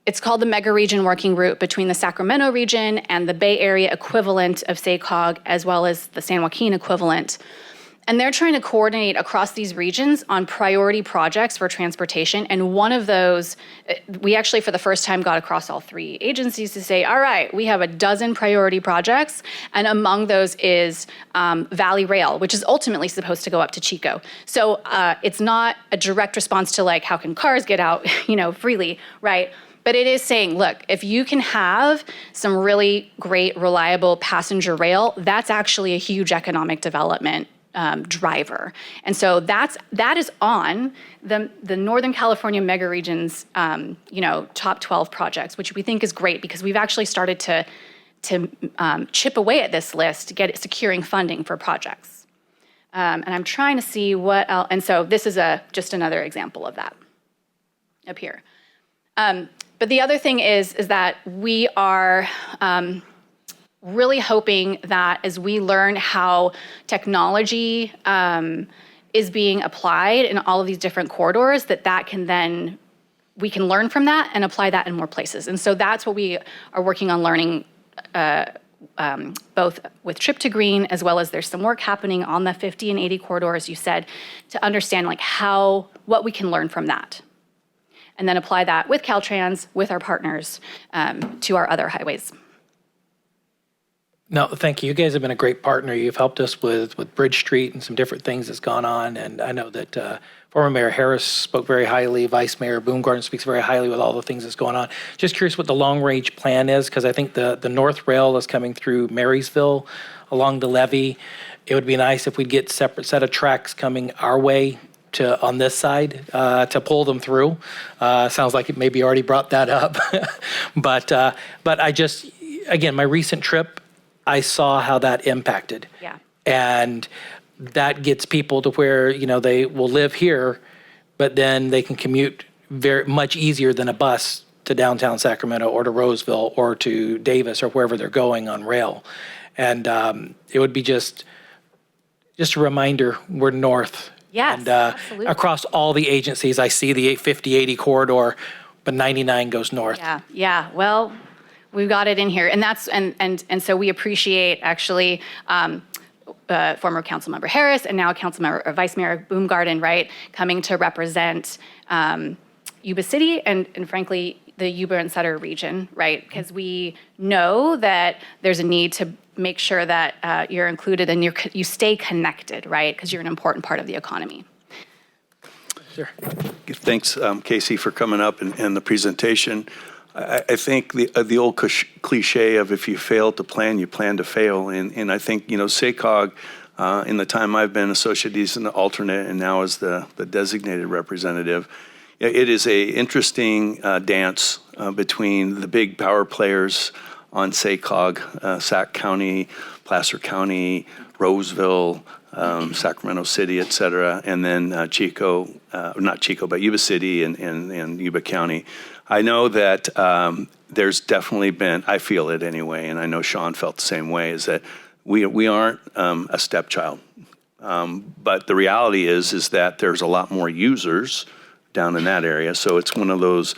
It's called the Mega Region Working Group between the Sacramento region and the Bay Area equivalent of SACOG, as well as the San Joaquin equivalent. And they're trying to coordinate across these regions on priority projects for transportation. And one of those, we actually for the first time got across all 3 agencies to say, all right, we have a dozen priority projects. And among those is Valley Rail, which is ultimately supposed to go up to Chico. So it's not a direct response to like, how can cars get out, freely, right? But it is saying, look, if you can have some really great, reliable passenger rail, that's actually a huge economic development driver. And so that is on the Northern California mega region's top 12 projects, which we think is great because we've actually started to chip away at this list to get it securing funding for projects. And I'm trying to see what else. And so this is just another example of that up here. But the other thing is that we are really hoping that as we learn how technology is being applied in all of these different corridors, we can learn from that and apply that in more places. And so that's what we are working on learning, both with Trip to Green, as well as there's some work happening on the 50 and 80 corridor, as you said, to understand like what we can learn from that. And then apply that with Caltrans, with our partners, to our other highways. No, thank you. You guys have been a great partner. You've helped us with Bridge Street and some different things that's gone on. And I know that former Mayor Harris spoke very highly. Vice Mayor Boomgarden speaks very highly with all the things that's going on. Just curious what the long-range plan is, because I think the North Rail is coming through Marysville along the levee. It would be nice if we'd get separate set of tracks coming our way on this side to pull them through. Sounds like it maybe already brought that up. But I just, again, my recent trip, I saw how that impacted. Yeah. And that gets people to where, they will live here, but then they can commute very much easier than a bus to downtown Sacramento or to Roseville or to Davis or wherever they're going on rail. And it would be just a reminder, we're north. Yes, and absolutely. Across all the agencies, I see the 850-80 corridor, but 99 goes north. Yeah. Well, we've got it in here, and that's and so we appreciate actually former Councilmember Harris and now Vice Mayor Boomgarden, right, coming to represent Yuba City and frankly the Yuba and Sutter region, right, because we know that there's a need to make sure that you're included and you stay connected, right, because you're an important part of the economy. Sure. Thanks, Casey, for coming up and the presentation. I think the old cliche of if you fail to plan, you plan to fail. And I think, SACOG, in the time I've been associate, he's an alternate and now as the designated representative, it is a interesting dance between the big power players on SACOG, Sac County, Placer County, Roseville, Sacramento City, et cetera, and then not Chico, but Yuba City and Yuba County. I know that there's definitely been, I feel it anyway, and I know Sean felt the same way, is that we aren't a stepchild. But the reality is that there's a lot more users down in that area. So it's one of those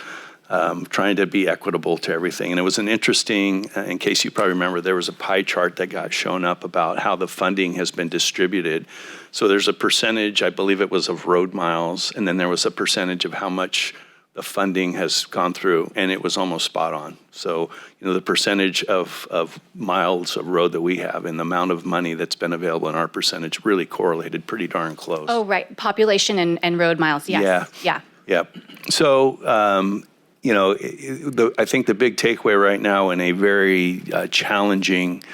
trying to be equitable to everything. And it was an interesting, in case you probably remember, there was a pie chart that got shown up about how the funding has been distributed. So there's a percentage, I believe it was of road miles, and then there was a percentage of how much the funding has gone through, and it was almost spot on. So, the percentage of miles of road that we have and the amount of money that's been available in our percentage really correlated pretty darn close. Oh, right. Population and road miles. Yes. Yeah. So, I think the big takeaway right now in a very challenging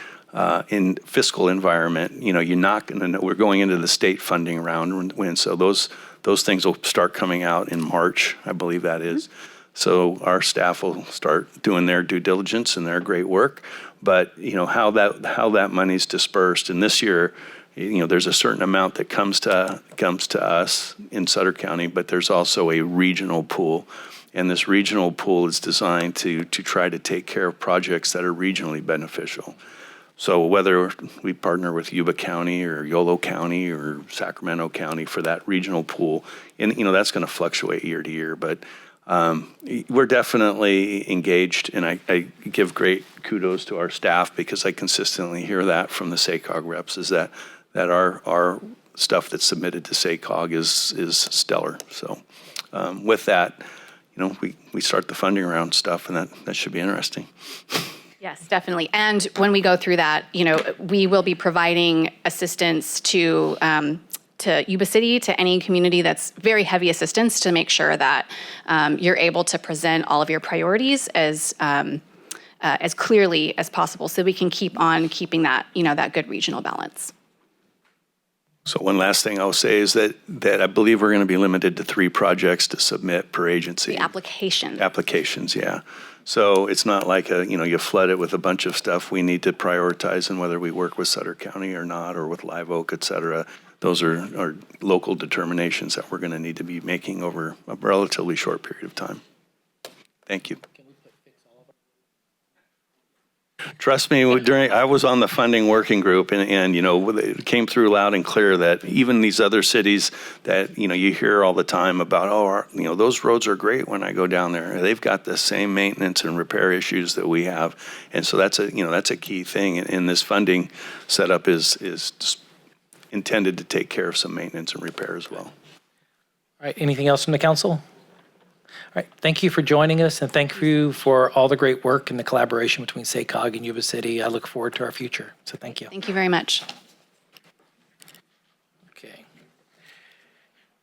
in fiscal environment, you're not going to. We're going into the state funding round, so those Those things will start coming out in March, I believe that is. So our staff will start doing their due diligence and their great work. But how that money's dispersed, and this year, there's a certain amount that comes to us in Sutter County, but there's also a regional pool. And this regional pool is designed to try to take care of projects that are regionally beneficial. So whether we partner with Yuba County or Yolo County or Sacramento County for that regional pool, and that's going to fluctuate year to year, but we're definitely engaged, and I give great kudos to our staff because I consistently hear that from the SACOG reps is that our stuff that's submitted to SACOG is stellar. So with that, we start the funding round stuff, and that should be interesting. Yes, definitely. And when we go through that, we will be providing assistance to Yuba City, to any community that's very heavy assistance to make sure that you're able to present all of your priorities as clearly as possible so we can keep on keeping that, that good regional balance. So one last thing I'll say is that I believe we're going to be limited to 3 projects to submit per agency. The application. Applications, yeah. So it's not like you flood it with a bunch of stuff. We need to prioritize in whether we work with Sutter County or not, or with Live Oak, et cetera. Those are local determinations that we're going to need to be making over a relatively short period of time. Thank you. Trust me, I was on the funding working group, and it came through loud and clear that even these other cities that you hear all the time about, those roads are great when I go down there. They've got the same maintenance and repair issues that we have, and so that's a key thing. And this funding setup is intended to take care of some maintenance and repair as well. All right, anything else from the council? All right, thank you for joining us, and thank you for all the great work and the collaboration between SACOG and Yuba City. I look forward to our future, so thank you. Thank you very much. Okay.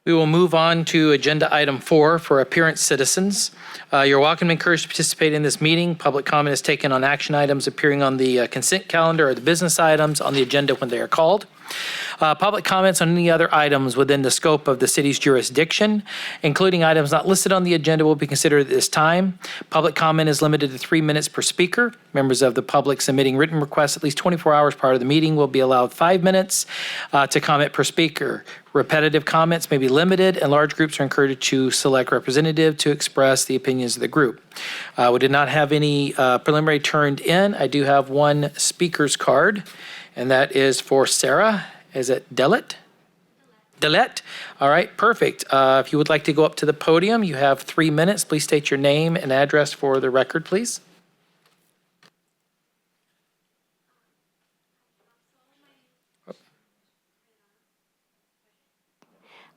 We will move on to agenda item 4 for appearance citizens. You're welcome and encouraged to participate in this meeting. Public comment is taken on action items appearing on the consent calendar or the business items on the agenda when they are called. Public comments on any other items within the scope of the city's jurisdiction, including items not listed on the agenda, will be considered at this time. Public comment is limited to 3 minutes per speaker. Members of the public submitting written requests at least 24 hours prior to the meeting will be allowed 5 minutes to comment per speaker. Repetitive comments may be limited, and large groups are encouraged to select representative to express the opinions of the group. We did not have any preliminary turned in. I do have one speaker's card, and that is for Sarah. Is it Dillett? Dillett? All right, perfect. If you would like to go up to the podium, you have 3 minutes. Please state your name and address for the record, please.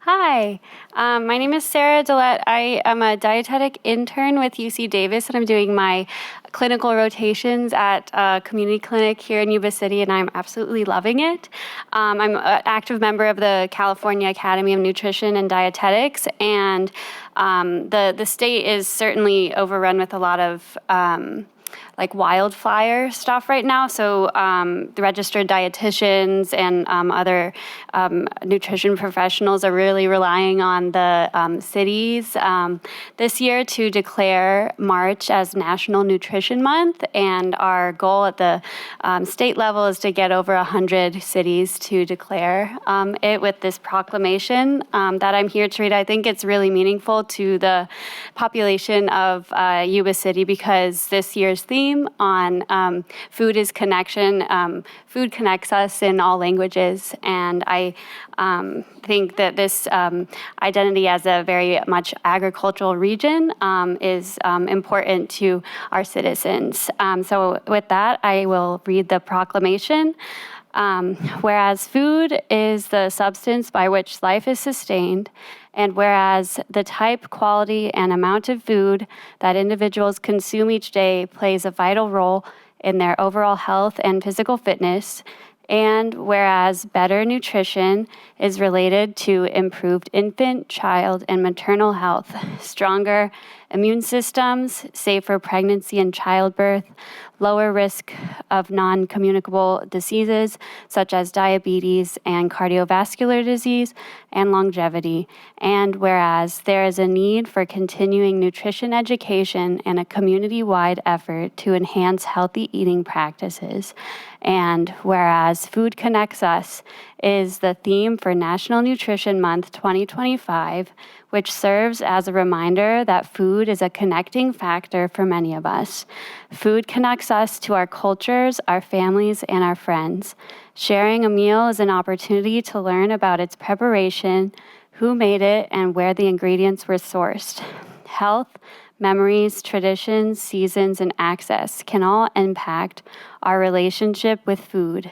Hi, my name is Sarah Dillett. I am a dietetic intern with UC Davis, and I'm doing my clinical rotations at a community clinic here in Yuba City, and I'm absolutely loving it. I'm an active member of the California Academy of Nutrition and Dietetics, and the state is certainly overrun with a lot of like wildfire stuff right now. So the registered dietitians and other nutrition professionals are really relying on the cities this year to declare March as National Nutrition Month. And our goal at the state level is to get over 100 cities to declare it with this proclamation that I'm here to read. I think it's really meaningful to the population of Yuba City because this year's theme on food is connection. Food connects us in all languages, and I think that this identity as a very much agricultural region is important to our citizens. So with that, I will read the proclamation. Whereas food is the substance by which life is sustained, and whereas the type, quality, and amount of food that individuals consume each day plays a vital role in their overall health and physical fitness, and whereas better nutrition is related to improved infant, child, and maternal health, stronger immune systems, safe for pregnancy and childbirth, lower risk of non-communicable diseases such as diabetes and cardiovascular disease, and longevity. And whereas there is a need for continuing nutrition education and a community-wide effort to enhance healthy eating practices. And whereas Food Connects Us is the theme for National Nutrition Month 2025, which serves as a reminder that food is a connecting factor for many of us. Food connects us to our cultures, our families, and our friends. Sharing a meal is an opportunity to learn about its preparation, who made it, and where the ingredients were sourced. Health, memories, traditions, seasons, and access can all impact our relationship with food.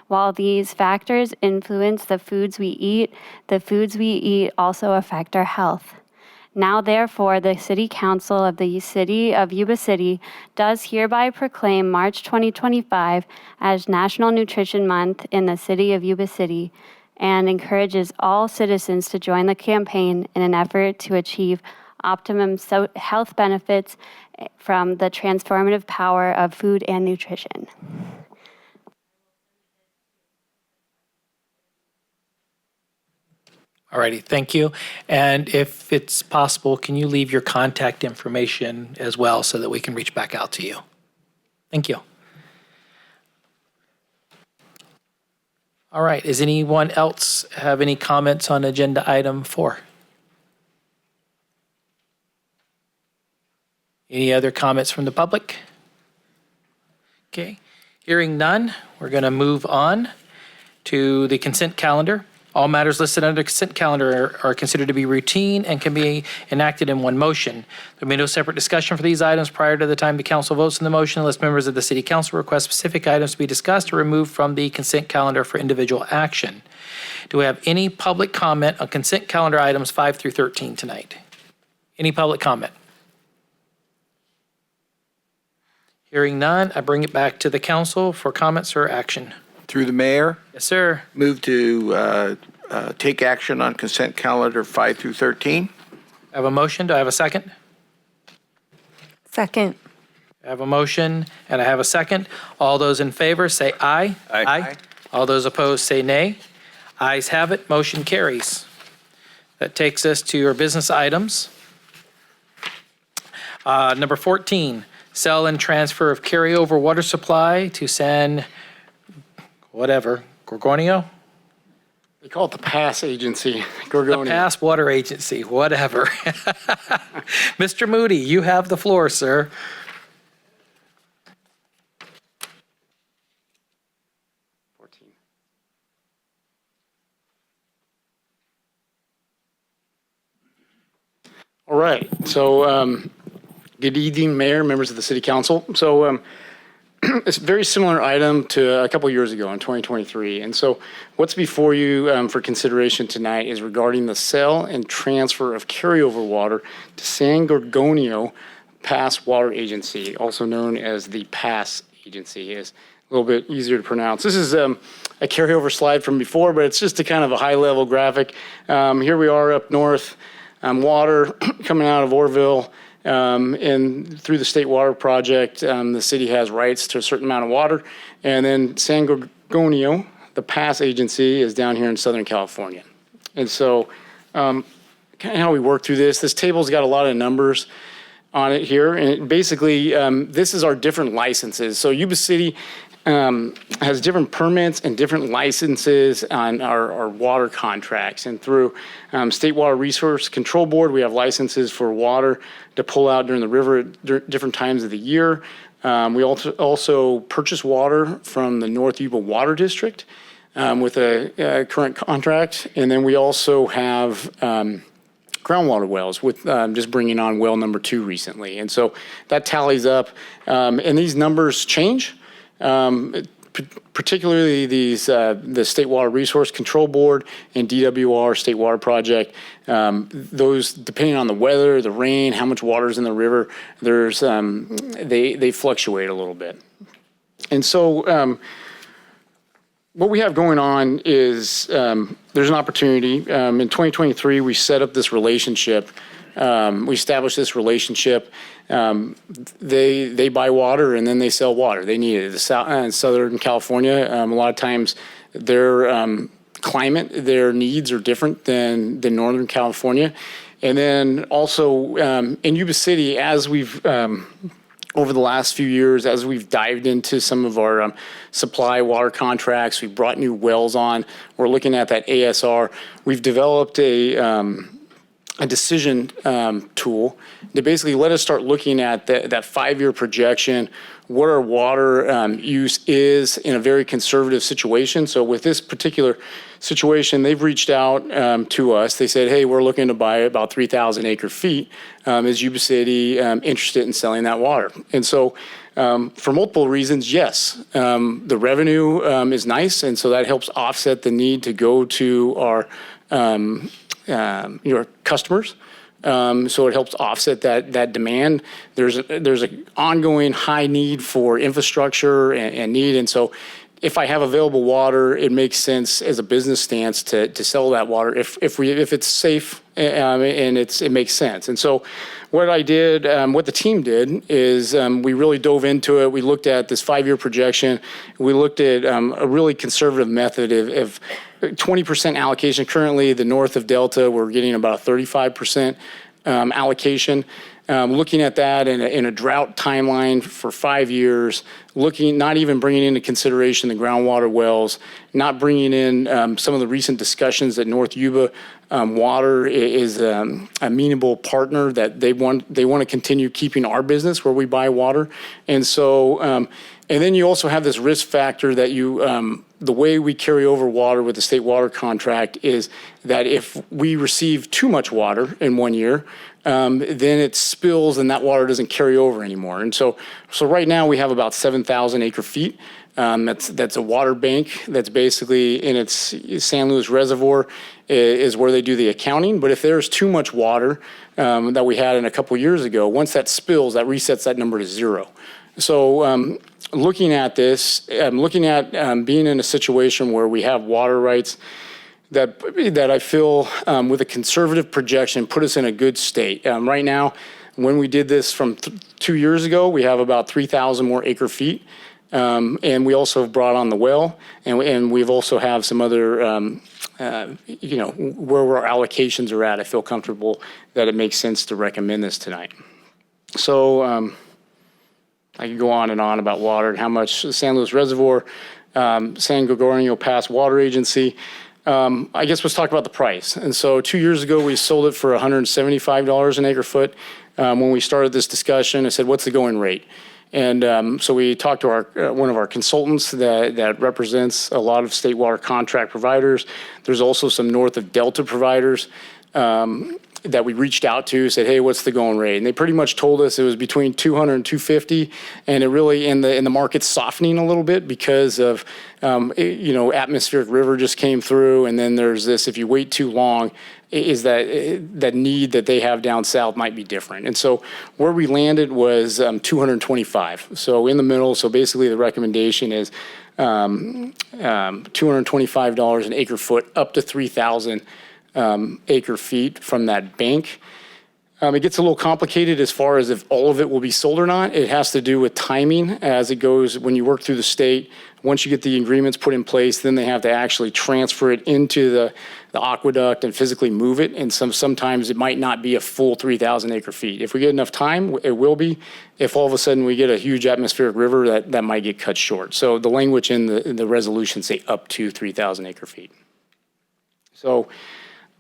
While these factors influence the foods we eat also affect our health. Now, therefore, the City Council of the City of Yuba City does hereby proclaim March 2025 as National Nutrition Month in the City of Yuba City and encourages all citizens to join the campaign in an effort to achieve optimum health benefits from the transformative power of food and nutrition. All righty, thank you. And if it's possible, can you leave your contact information as well so that we can reach back out to you? Thank you. All right, does anyone else have any comments on agenda item 4? Any other comments from the public? Okay, hearing none, we're going to move on to the consent calendar. All matters listed under consent calendar are considered to be routine and can be enacted in one motion. There will be no separate discussion for these items prior to the time the council votes on the motion unless members of the city council request specific items to be discussed or removed from the consent calendar for individual action. Do we have any public comment on consent calendar items 5 through 13 tonight? Any public comment? Hearing none, I bring it back to the council for comments or action. Through the mayor, Yes, sir. move to take action on consent calendar 5 through 13. I have a motion. Do I have a second? Second. I have a motion and I have a second. All those in favor say aye. Aye. All those opposed say nay. Ayes have it. Motion carries. That takes us to your business items. Number 14, sell and transfer of carryover water supply to San Gorgonio? They call it the PASS agency, The Gorgonio. Pass Water Agency, whatever. Mr. Moody, you have the floor, sir. All right, so good evening, Mayor, members of the City Council. So it's a very similar item to a couple years ago in 2023. And so what's before you for consideration tonight is regarding the sale and transfer of carryover water to San Gorgonio Pass Water Agency, also known as the PASS Agency. It's a little bit easier to pronounce. This is a carryover slide from before, but it's just a kind of a high-level graphic. Here we are up north, water coming out of Orville. And through the State Water Project, the city has rights to a certain amount of water. And then San Gorgonio, the PASS agency, is down here in Southern California. And so kind of how we work through this table's got a lot of numbers on it here. And basically, this is our different licenses. So Yuba City has different permits and different licenses on our water contracts. And through State Water Resource Control Board, we have licenses for water to pull out during the river at different times of the year. We also purchase water from the North Yuba Water District with a current contract. And then we also have groundwater wells with just bringing on well number 2 recently. And so that tallies up. And these numbers change. Particularly these, the State Water Resource Control Board and DWR State Water Project, those, depending on the weather, the rain, how much water is in the river, there's, they fluctuate a little bit. And so what we have going on is there's an opportunity. In 2023, we set up this relationship We established this relationship. They buy water and then they sell water. They need it. In Southern California, a lot of times their climate, their needs are different than Northern California. And then also in Yuba City, as we've over the last few years, as we've dived into some of our supply water contracts, we've brought new wells on. We're looking at that ASR. We've developed a decision tool to basically let us start looking at that 5-year projection, what our water use is in a very conservative situation. So with this particular situation, they've reached out to us. They said, hey, we're looking to buy about 3,000 acre feet. Is Yuba City interested in selling that water? And so for multiple reasons, yes. The revenue is nice, and so that helps offset the need to go to our your customers. So it helps offset that demand. There's an ongoing high need for infrastructure and need. And so if I have available water, it makes sense as a business stance to sell that water if it's safe and it makes sense. And so what I did, what the team did is we really dove into it. We looked at this 5-year projection. We looked at a really conservative method of 20% allocation. Currently, the north of Delta, we're getting about 35% allocation. Looking at that in a drought timeline for 5 years, not even bringing into consideration the groundwater wells, not bringing in some of the recent discussions that North Yuba Water is a amenable partner, that they want to continue keeping our business where we buy water. And so, and then you also have this risk factor that the way we carry over water with the state water contract is that if we receive too much water in 1 year, then it spills and that water doesn't carry over anymore. And so right now we have about 7,000 acre feet. That's a water bank that's basically in its San Luis Reservoir is where they do the accounting. But if there's too much water that we had in a couple years ago, once that spills, that resets that number to 0. So looking at this, looking at being in a situation where we have water rights that I feel with a conservative projection put us in a good state. Right now, when we did this from 2 years ago, we have about 3,000 more acre feet. And we also have brought on the well, and we've also have some other, where our allocations are at. I feel comfortable that it makes sense to recommend this tonight. So I could go on and on about water and how much San Luis Reservoir, San Gorgonio Pass Water Agency. I guess let's talk about the price. And so 2 years ago, we sold it for $175 an acre foot. When we started this discussion, I said, what's the going rate? And so we talked to one of our consultants that represents a lot of state water contract providers. There's also some north of Delta providers that we reached out to, said, hey, what's the going rate? And they pretty much told us it was between 200 and 250. And it really, in the market's softening a little bit because of, atmospheric river just came through. And then there's this, if you wait too long, is that need that they have down south might be different. And so where we landed was 225. So in the middle, so basically the recommendation is $225 an acre foot up to 3,000 acre feet from that bank. It gets a little complicated as far as if all of it will be sold or not. It has to do with timing as it goes when you work through the state. Once you get the agreements put in place, then they have to actually transfer it into the aqueduct and physically move it. And sometimes it might not be a full 3,000 acre feet. If we get enough time, it will be. If all of a sudden we get a huge atmospheric river, that might get cut short. So the language in the resolution say up to 3,000 acre feet. So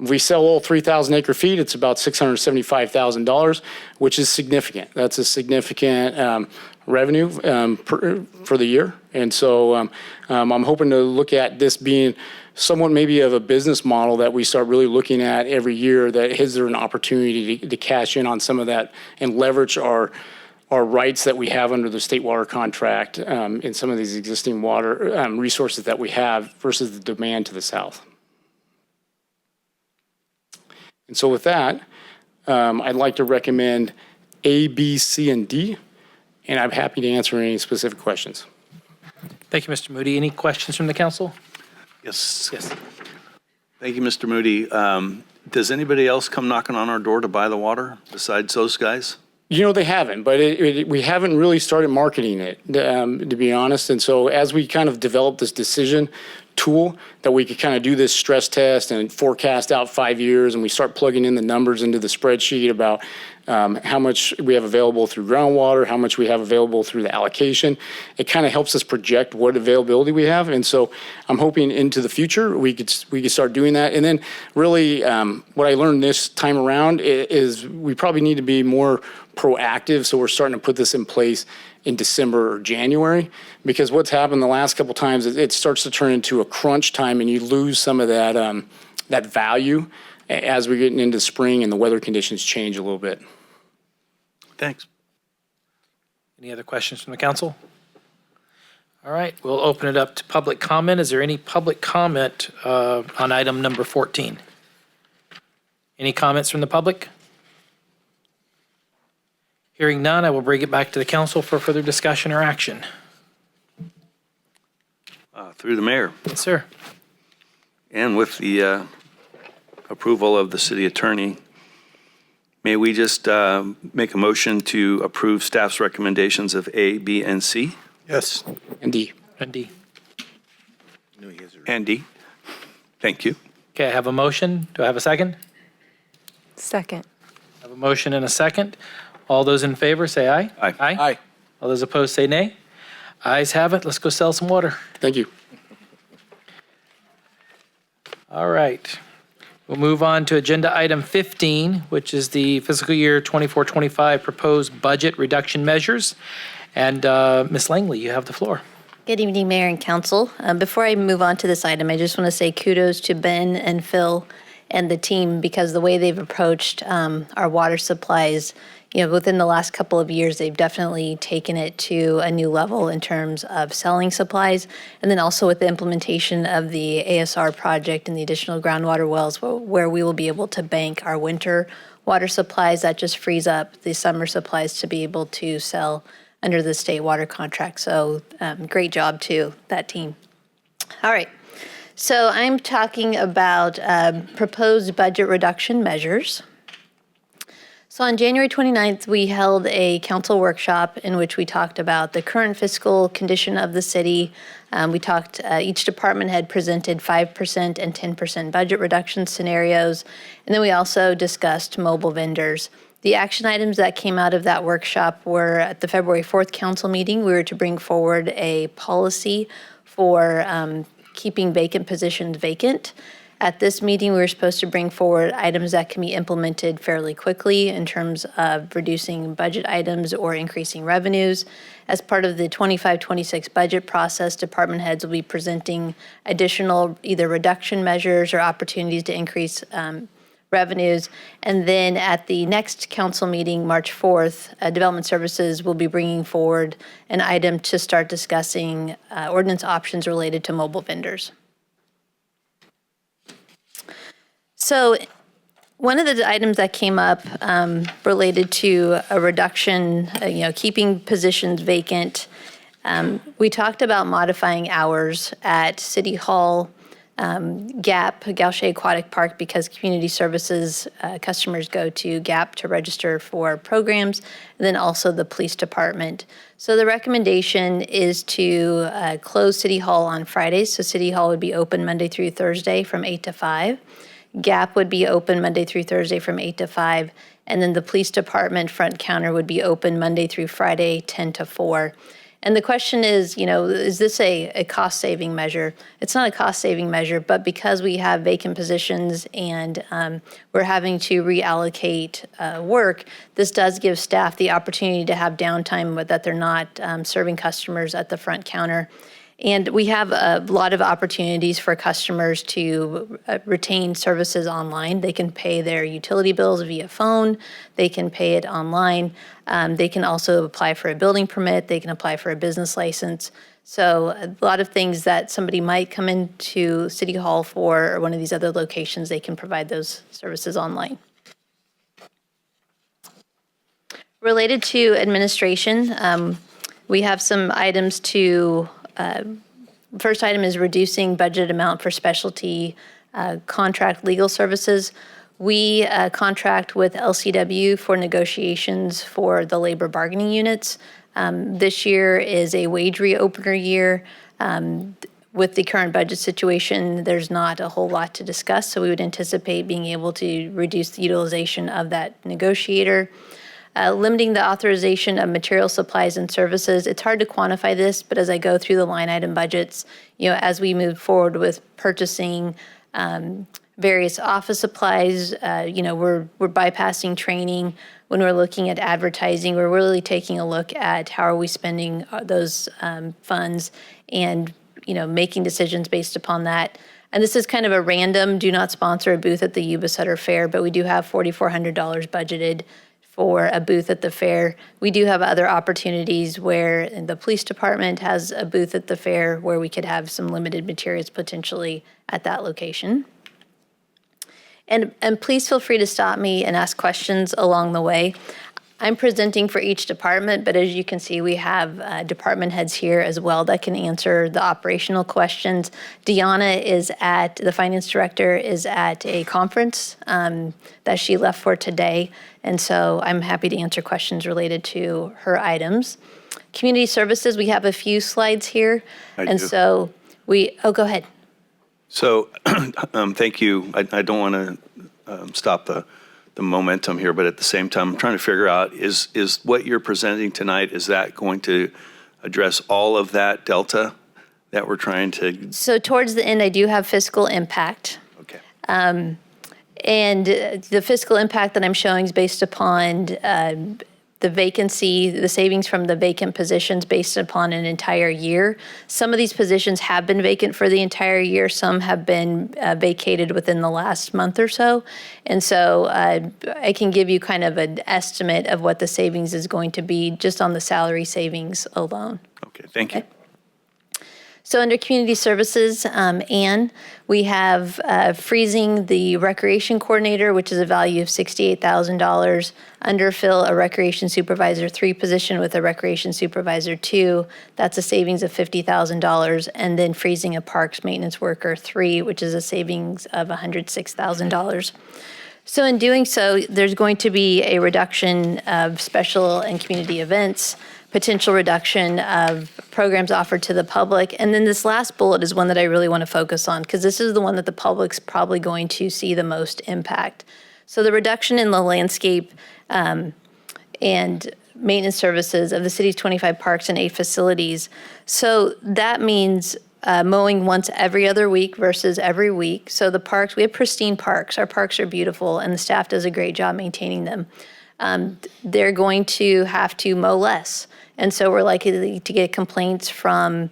if we sell all 3,000 acre feet, it's about $675,000, which is significant. That's a significant revenue for the year. And so I'm hoping to look at this being somewhat maybe of a business model that we start really looking at every year, that is there an opportunity to cash in on some of that and leverage our rights that we have under the state water contract in some of these existing water resources that we have versus the demand to the south. And so with that, I'd like to recommend A, B, C, and D, and I'm happy to answer any specific questions. Thank you, Mr. Moody. Any questions from the council? Yes. Thank you, Mr. Moody. Does anybody else come knocking on our door to buy the water besides those guys? You know, they haven't, but we haven't really started marketing it, to be honest. And so as we kind of develop this decision tool that we could kind of do this stress test and forecast out 5 years, and we start plugging in the numbers into the spreadsheet about how much we have available through groundwater, how much we have available through the allocation, it kind of helps us project what availability we have. And so I'm hoping into the future we could start doing that. And then really what I learned this time around is we probably need to be more proactive. So we're starting to put this in place in December or January, because what's happened the last couple times is it starts to turn into a crunch time, and you lose some of that that value as we're getting into spring and the weather conditions change a little bit. Thanks. Any other questions from the council? All right, we'll open it up to public comment. Is there any public comment on item number 14? Any comments from the public? Hearing none, I will bring it back to the council for further discussion or action. Through the mayor. Yes, sir. And with the approval of the city attorney, may we just make a motion to approve staff's recommendations of A, B, and C? Yes. And D. And D. And D. Thank you. Okay, I have a motion. Do I have a second? Second. I have a motion and a second. All those in favor say aye. Aye. Aye. All those opposed say nay. Ayes have it. Let's go sell some water. Thank you. All right. We'll move on to agenda item 15, which is the fiscal year 24-25 proposed budget reduction measures. And Ms. Langley, you have the floor. Good evening, Mayor and Council. Before I move on to this item, I just want to say kudos to Ben and Phil and the team, because the way they've approached our water supplies, within the last couple of years, they've definitely taken it to a new level in terms of selling supplies. And then also with the implementation of the ASR project and the additional groundwater wells, where we will be able to bank our winter water supplies, that just frees up the summer supplies to be able to sell under the state water contract. So great job to that team. All right. So I'm talking about proposed budget reduction measures. So on January 29th, we held a council workshop in which we talked about the current fiscal condition of the city. We talked, each department had presented 5% and 10% budget reduction scenarios. And then we also discussed mobile vendors. The action items that came out of that workshop were at the February 4th council meeting, we were to bring forward a policy for keeping vacant positions vacant. At this meeting, we were supposed to bring forward items that can be implemented fairly quickly in terms of reducing budget items or increasing revenues. As part of the 25-26 budget process, department heads will be presenting additional either reduction measures or opportunities to increase revenues. And then at the next council meeting, March 4th, Development Services will be bringing forward an item to start discussing ordinance options related to mobile vendors. So one of the items that came up related to a reduction, keeping positions vacant. We talked about modifying hours at City Hall, GAP, Gaucher Aquatic Park, because community services customers go to GAP to register for programs, and then also the police department. So the recommendation is to close City Hall on Fridays. So City Hall would be open Monday through Thursday from 8 to 5. GAP would be open Monday through Thursday from 8 to 5. And then the police department front counter would be open Monday through Friday, 10 to 4. And the question is, is this a cost-saving measure? It's not a cost-saving measure, but because we have vacant positions and we're having to reallocate work, this does give staff the opportunity to have downtime that they're not serving customers at the front counter. And we have a lot of opportunities for customers to retain services online. They can pay their utility bills via phone. They can pay it online. They can also apply for a building permit. They can apply for a business license. So a lot of things that somebody might come into City Hall for or one of these other locations, they can provide those services online. Related to administration, we have some items to first item is reducing budget amount for specialty contract legal services. we contract with LCW for negotiations for the labor bargaining units. This year is a wage reopener year. With the current budget situation, there's not a whole lot to discuss, so we would anticipate being able to reduce the utilization of that negotiator. Limiting the authorization of material supplies and services. It's hard to quantify this, but as I go through the line item budgets, as we move forward with purchasing various office supplies, we're bypassing training. When we're looking at advertising, we're really taking a look at how are we spending those funds and, making decisions based upon that. And this is kind of a random, do not sponsor a booth at the Yuba Sutter Fair, but we do have $4,400 budgeted for a booth at the fair. We do have other opportunities where the police department has a booth at the fair where we could have some limited materials potentially at that location. And please feel free to stop me and ask questions along the way. I'm presenting for each department, but as you can see, we have department heads here as well that can answer the operational questions. Deanna the finance director, is at a conference that she left for today. And so I'm happy to answer questions related to her items. Community services, we have a few slides here. So go ahead. So thank you. I don't want to stop the momentum here, but at the same time, I'm trying to figure out, is what you're presenting tonight, is that going to address all of that delta that we're trying to? So towards the end, I do have fiscal impact. Okay. And the fiscal impact that I'm showing is based upon the vacancy, the savings from the vacant positions based upon an entire year. Some of these positions have been vacant for the entire year. Some have been vacated within the last month or so. And so I can give you kind of an estimate of what the savings is going to be just on the salary savings alone. Okay, thank you. So under community services, Anne, we have freezing the recreation coordinator, which is a value of $68,000. Underfill a recreation supervisor 3 position with a recreation supervisor 2. That's a savings of $50,000. And then freezing a parks maintenance worker 3, which is a savings of $106,000. So in doing so, there's going to be a reduction of special and community events, potential reduction of programs offered to the public. And then this last bullet is one that I really want to focus on because this is the one that the public's probably going to see the most impact. So the reduction in the landscape and maintenance services of the city's 25 parks and 8 facilities. So that means mowing once every other week versus every week. So the parks, we have pristine parks. Our parks are beautiful and the staff does a great job maintaining them. They're going to have to mow less. And so we're likely to get complaints from,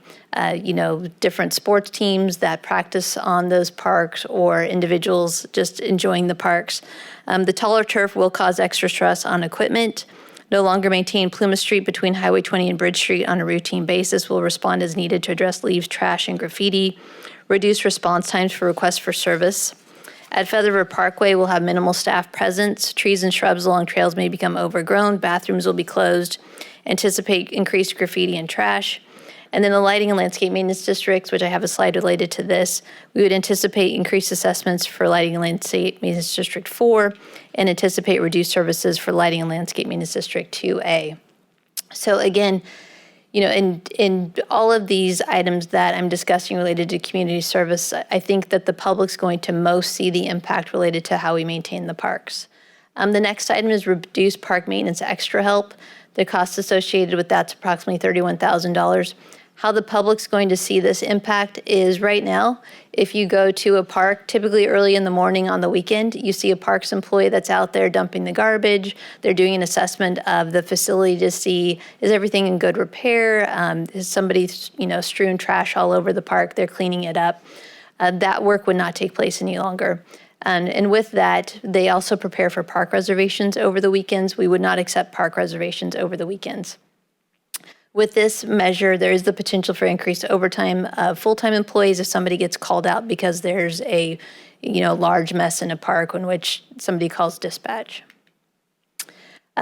different sports teams that practice on those parks or individuals just enjoying the parks. The taller turf will cause extra stress on equipment. No longer maintain Plymouth Street between Highway 20 and Bridge Street on a routine basis. Will respond as needed to address leaves, trash, and graffiti. Reduce response times for requests for service. At Feather River Parkway, we'll have minimal staff presence. Trees and shrubs along trails may become overgrown. Bathrooms will be closed. Anticipate increased graffiti and trash. And then the lighting and landscape maintenance districts, which I have a slide related to this, we would anticipate increased assessments for lighting and landscape maintenance district 4 and anticipate reduced services for lighting and landscape maintenance district 2A. So again, in all of these items that I'm discussing related to community service, I think that the public's going to most see the impact related to how we maintain the parks. The next item is reduce park maintenance extra help. The cost associated with that's approximately $31,000. How the public's going to see this impact is right now, if you go to a park, typically early in the morning on the weekend, you see a parks employee that's out there dumping the garbage. They're doing an assessment of the facility to see, is everything in good repair? Is somebody, strewn trash all over the park? They're cleaning it up. That work would not take place any longer. And with that, they also prepare for park reservations over the weekends. We would not accept park reservations over the weekends. With this measure, there is the potential for increased overtime of full-time employees if somebody gets called out because there's a, large mess in a park in which somebody calls dispatch.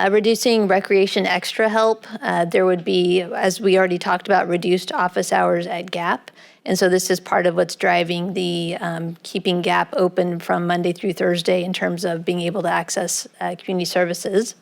Reducing recreation extra help, there would be, as we already talked about, reduced office hours at Gap. And so this is part of what's driving the keeping Gap open from Monday through Thursday in terms of being able to access community services.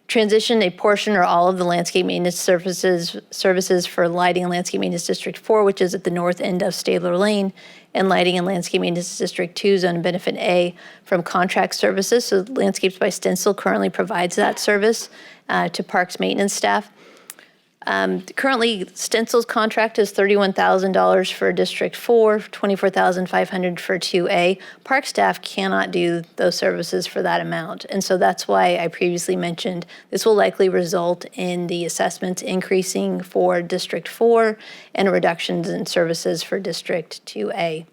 Transition a portion or all of the landscape maintenance services for Lighting and Landscape Maintenance District 4, which is at the north end of Stabler Lane, and Lighting and Landscape Maintenance District 2, Zone of Benefit A, from contract services. So Landscapes by Stencil currently provides that service to Parks maintenance staff. Currently, Stencil's contract is $31,000 for District 4, $24,500 for 2A. Park staff cannot do those services for that amount. And so that's why I previously mentioned this will likely result in the assessments increasing for District 4 and reductions in services for District 2A.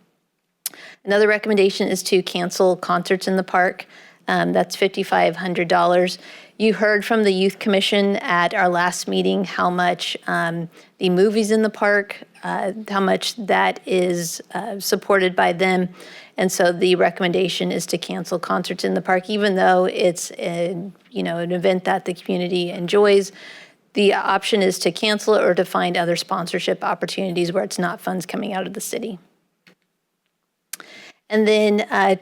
Another recommendation is to cancel concerts in the park. That's $5,500. You heard from the Youth Commission at our last meeting how much the movies in the park, how much that is supported by them. And so the recommendation is to cancel concerts in the park, even though it's an event that the community enjoys. The option is to cancel it or to find other sponsorship opportunities where it's not funds coming out of the city. And then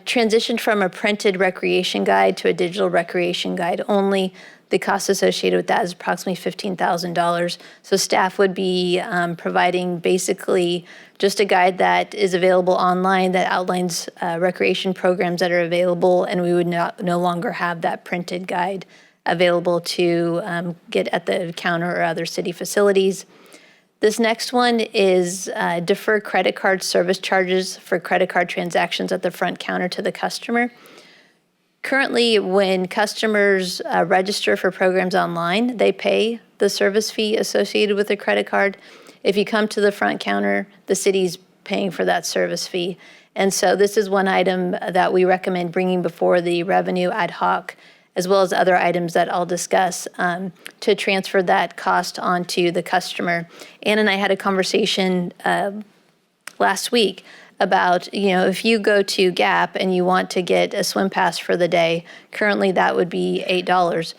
transitioned from a printed recreation guide to a digital recreation guide only. The cost associated with that is approximately $15,000. So staff would be providing basically just a guide that is available online that outlines recreation programs that are available, and we would no longer have that printed guide available to get at the counter or other city facilities. This next one is defer credit card service charges for credit card transactions at the front counter to the customer. Currently, when customers register for programs online, they pay the service fee associated with a credit card. If you come to the front counter, the city's paying for that service fee. And so this is one item that we recommend bringing before the revenue ad hoc, as well as other items that I'll discuss, to transfer that cost onto the customer. Ann and I had a conversation last week about, if you go to Gap and you want to get a swim pass for the day, currently that would be $8.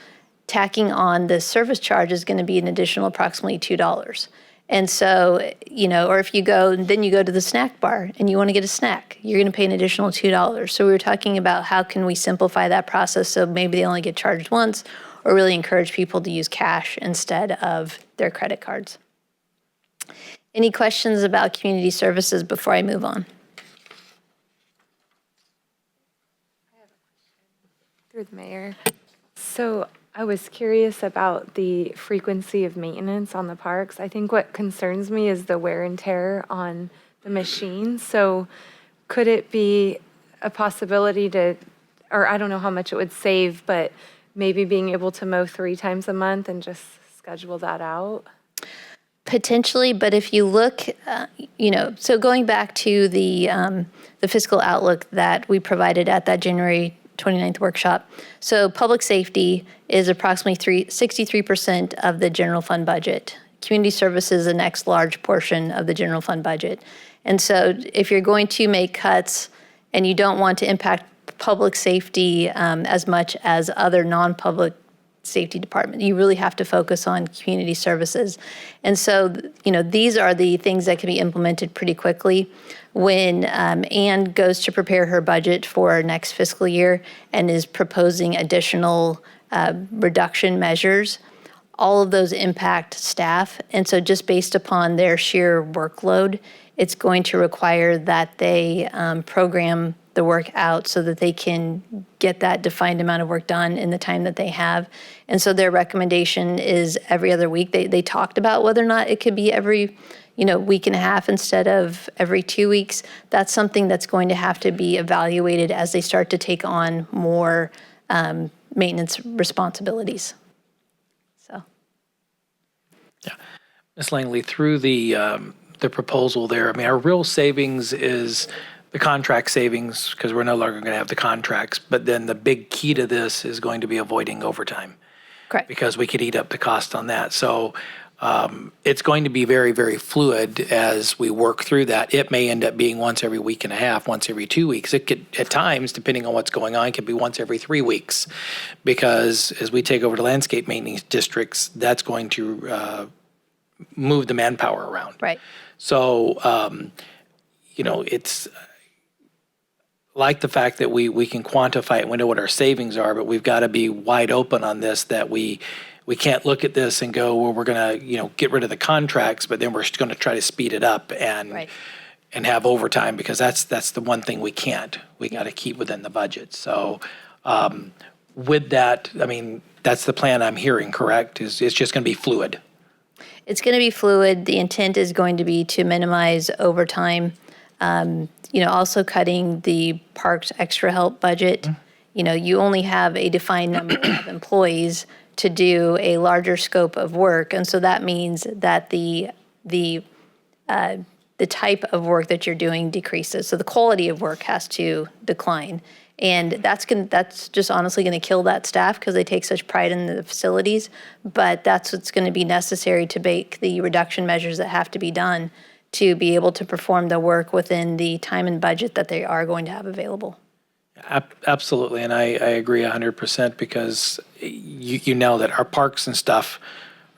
Tacking on the service charge is going to be an additional approximately $2. And so, or if you go to the snack bar and you want to get a snack, you're going to pay an additional $2. So we were talking about how can we simplify that process so maybe they only get charged once, or really encourage people to use cash instead of their credit cards. Any questions about community services before I move on? Through the mayor. So I was curious about the frequency of maintenance on the parks. I think what concerns me is the wear and tear on the machine. So could it be a possibility to, or I don't know how much it would save, but maybe being able to mow 3 times a month and just schedule that out? Potentially, but if you look, so going back to the fiscal outlook that we provided at that January 29th workshop. So public safety is approximately 63% of the general fund budget. Community services is the next large portion of the general fund budget. And so if you're going to make cuts and you don't want to impact public safety as much as other non-public safety departments, you really have to focus on community services. And so, these are the things that can be implemented pretty quickly. When Ann goes to prepare her budget for next fiscal year and is proposing additional reduction measures, all of those impact staff. And so just based upon their sheer workload, it's going to require that they program the work out so that they can get that defined amount of work done in the time that they have. And so their recommendation is every other week. They talked about whether or not it could be every week and a half instead of every 2 weeks. That's something that's going to have to be evaluated as they start to take on more maintenance responsibilities. So. Yeah. Ms. Langley, through the proposal there, our real savings is the contract savings, because we're no longer going to have the contracts. But then the big key to this is going to be avoiding overtime. Correct. Because we could eat up the cost on that. So It's going to be very, very fluid as we work through that. It may end up being once every week and a half, once every 2 weeks. It could, at times, depending on what's going on, it could be once every 3 weeks. Because as we take over the landscape maintenance districts, that's going to move the manpower around. Right. So, it's like the fact that we can quantify it, we know what our savings are, but we've got to be wide open on this, that we can't look at this and go, well, we're going to, get rid of the contracts, but then we're going to try to speed it up and have overtime, because that's the one thing we can't. We got to keep within the budget. So with that, that's the plan I'm hearing, correct? It's just going to be fluid. It's going to be fluid. The intent is going to be to minimize overtime. Also cutting the parks extra help budget. You only have a defined number of employees to do a larger scope of work, and so that means that the type of work that you're doing decreases. So the quality of work has to decline, and that's just honestly going to kill that staff, because they take such pride in the facilities. But that's what's going to be necessary to make the reduction measures that have to be done to be able to perform the work within the time and budget that they are going to have available. Absolutely, and I agree 100%, because you know that our parks and stuff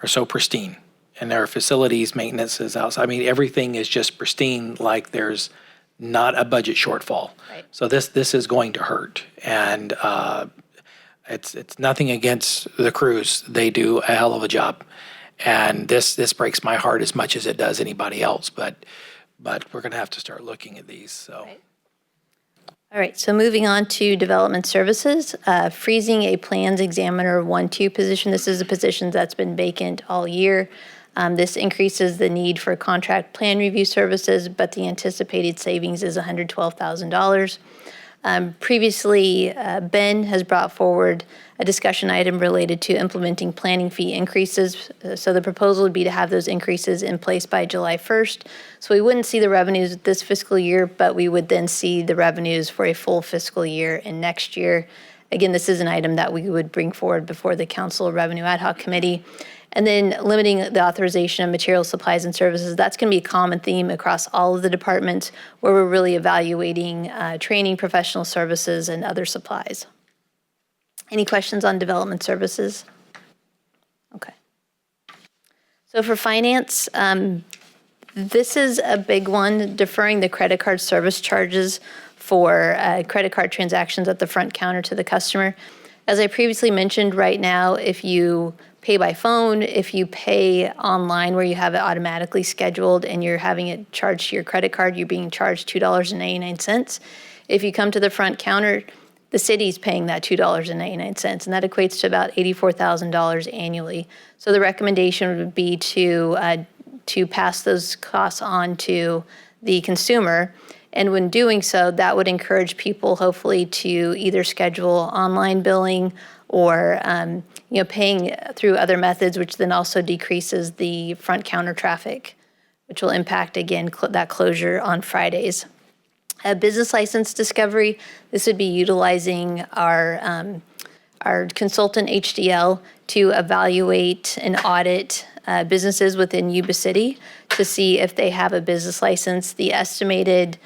are so pristine, and our facilities maintenance is outside. Everything is just pristine, like there's not a budget shortfall. Right. So this is going to hurt, and it's nothing against the crews. They do a hell of a job, and this breaks my heart as much as it does anybody else. But we're going to have to start looking at these. So. Right. All right, so moving on to development services, freezing a plans examiner 1-2 position. This is a position that's been vacant all year. This increases the need for contract plan review services, but the anticipated savings is $112,000. Previously, Ben has brought forward a discussion item related to implementing planning fee increases. So the proposal would be to have those increases in place by July 1st. So we wouldn't see the revenues this fiscal year, but we would then see the revenues for a full fiscal year in next year. Again, this is an item that we would bring forward before the Council Revenue Ad Hoc Committee. And then limiting the authorization of materials, supplies, and services. That's going to be a common theme across all of the departments, where we're really evaluating training, professional services, and other supplies. Any questions on development services? Okay. So for finance, this is a big one, deferring the credit card service charges for credit card transactions at the front counter to the customer. As I previously mentioned, right now, if you pay by phone, if you pay online where you have it automatically scheduled and you're having it charged to your credit card, you're being charged $2.99. If you come to the front counter, the city's paying that $2.99, and that equates to about $84,000 annually. So the recommendation would be to pass those costs on to the consumer. And when doing so, that would encourage people hopefully to either schedule online billing or paying through other methods, which then also decreases the front counter traffic, which will impact, again, that closure on Fridays. Business license discovery, this would be utilizing our consultant HDL to evaluate and audit businesses within Yuba City to see if they have a business license. The estimated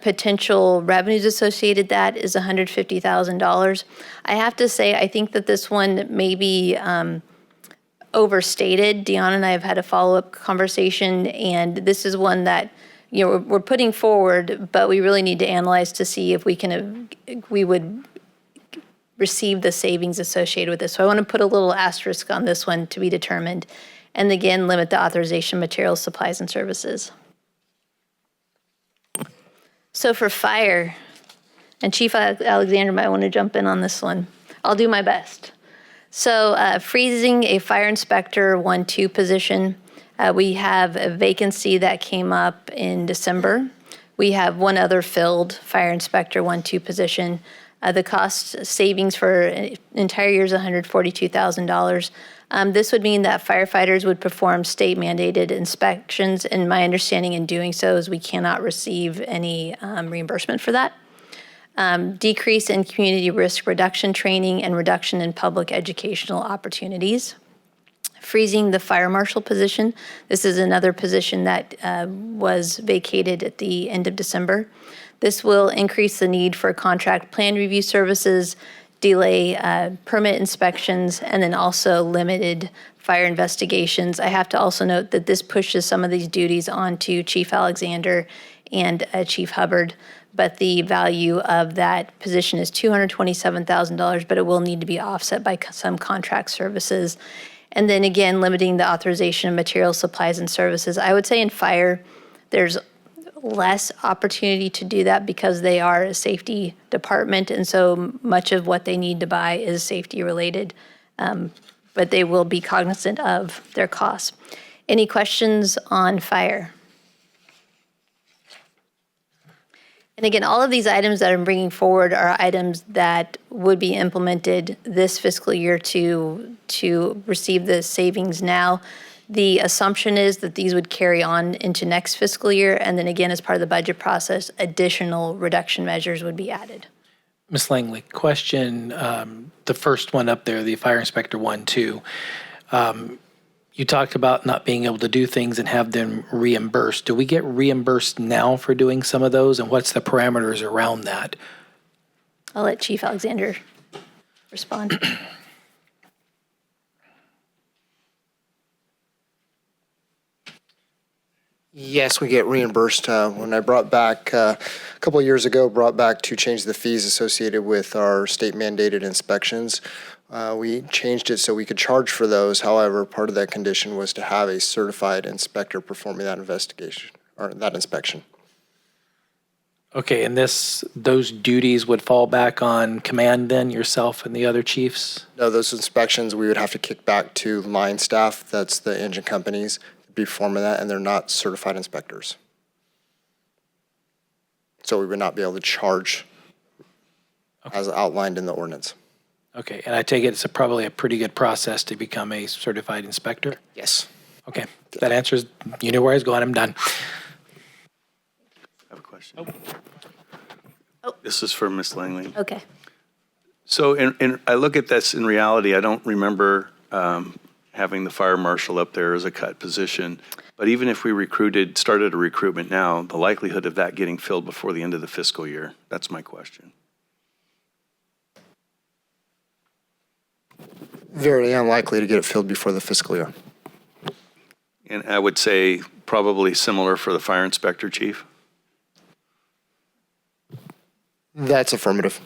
potential revenues associated that is $150,000. I have to say, I think that this one may be overstated. Deanna and I have had a follow-up conversation, and this is one that we're putting forward, but we really need to analyze to see if we would receive the savings associated with this. So I want to put a little asterisk on this one to be determined, and again, limit the authorization of materials, supplies, and services. So for fire, and Chief Alexander might want to jump in on this one. I'll do my best. So freezing a fire inspector 1-2 position. We have a vacancy that came up in December. We have one other filled fire inspector 1-2 position. The cost savings for an entire year is $142,000. This would mean that firefighters would perform state-mandated inspections, and my understanding in doing so is we cannot receive any reimbursement for that. Decrease in community risk reduction training and reduction in public educational opportunities. freezing the fire marshal position. This is another position that was vacated at the end of December. This will increase the need for contract plan review services, delay permit inspections, and then also limited fire investigations. I have to also note that this pushes some of these duties onto Chief Alexander and Chief Hubbard, but the value of that position is $227,000, but it will need to be offset by some contract services. And then again, limiting the authorization of materials, supplies, and services. I would say in fire, there's less opportunity to do that because they are a safety department, and so much of what they need to buy is safety related, but they will be cognizant of their costs. Any questions on fire? And again, all of these items that I'm bringing forward are items that would be implemented this fiscal year to receive the savings now. The assumption is that these would carry on into next fiscal year, and then again, as part of the budget process, additional reduction measures would be added. Ms. Langley, question, the first one up there, the fire inspector 1, 2. You talked about not being able to do things and have them reimbursed. Do we get reimbursed now for doing some of those, and what's the parameters around that? I'll let Chief Alexander respond. Yes, we get reimbursed. When I brought back, a couple of years ago, to change the fees associated with our state mandated inspections, we changed it so we could charge for those. However, part of that condition was to have a certified inspector performing that investigation or that inspection. Okay, and those duties would fall back on command then, yourself and the other chiefs? No, those inspections we would have to kick back to line staff. That's the engine companies. Be performing that, and they're not certified inspectors. So we would not be able to charge as outlined in the ordinance. Okay, and I take it it's probably a pretty good process to become a certified inspector? Yes. Okay, that answers, you know where I was going, I'm done. I have a question. This is for Ms. Langley. Okay. So I look at this in reality, I don't remember having the fire marshal up there as a cut position. But even if we started a recruitment now, the likelihood of that getting filled before the end of the fiscal year, that's my question. Very unlikely to get it filled before the fiscal year. And I would say probably similar for the fire inspector chief. That's affirmative.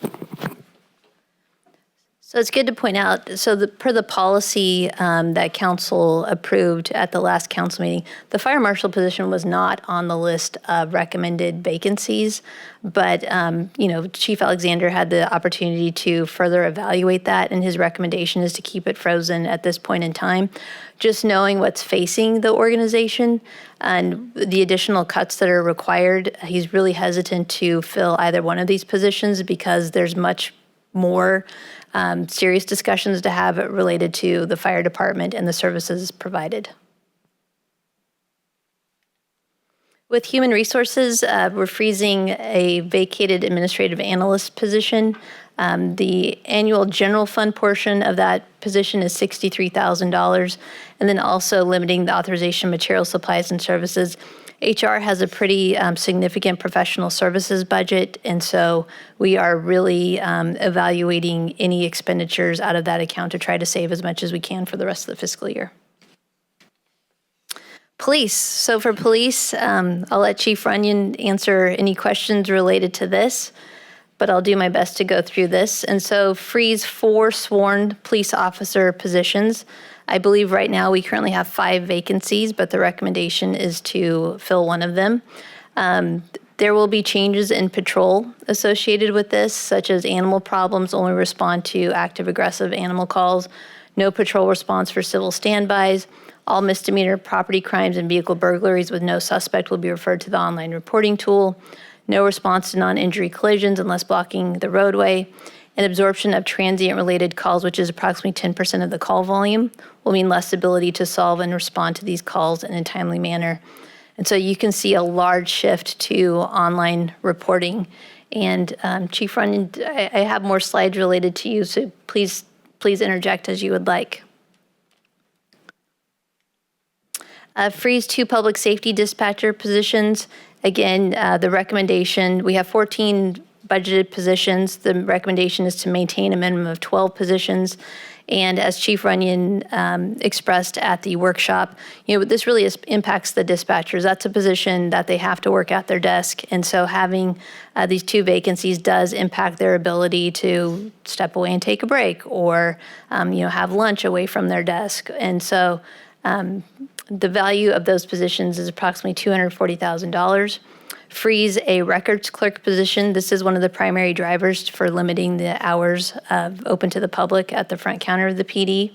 So it's good to point out, so per the policy that council approved at the last council meeting, the fire marshal position was not on the list of recommended vacancies, but Chief Alexander had the opportunity to further evaluate that, and his recommendation is to keep it frozen at this point in time. Just knowing what's facing the organization and the additional cuts that are required, he's really hesitant to fill either one of these positions because there's much more serious discussions to have related to the fire department and the services provided. With human resources, we're freezing a vacated administrative analyst position. The annual general fund portion of that position is $63,000, and then also limiting the authorization of material, supplies, and services. HR has a pretty significant professional services budget, and so we are really evaluating any expenditures out of that account to try to save as much as we can for the rest of the fiscal year. Police. So for police, I'll let Chief Runyon answer any questions related to this, but I'll do my best to go through this. And so freeze 4 sworn police officer positions. I believe right now we currently have 5 vacancies, but the recommendation is to fill one of them. There will be changes in patrol associated with this, such as animal problems only respond to active aggressive animal calls, no patrol response for civil standbys, all misdemeanor property crimes and vehicle burglaries with no suspect will be referred to the online reporting tool, no response to non-injury collisions unless blocking the roadway, and absorption of transient-related calls, which is approximately 10% of the call volume, will mean less ability to solve and respond to these calls in a timely manner. And so you can see a large shift to online reporting. And Chief Runyon, I have more slides related to you, so please interject as you would like. Freeze 2 public safety dispatcher positions. Again, the recommendation, we have 14 budgeted positions. The recommendation is to maintain a minimum of 12 positions. And as Chief Runyon expressed at the workshop, this really impacts the dispatchers. That's a position that they have to work at their desk. And so having these 2 vacancies does impact their ability to step away and take a break or, have lunch away from their desk. And so the value of those positions is approximately $240,000. Freeze a records clerk position. This is one of the primary drivers for limiting the hours open to the public at the front counter of the PD.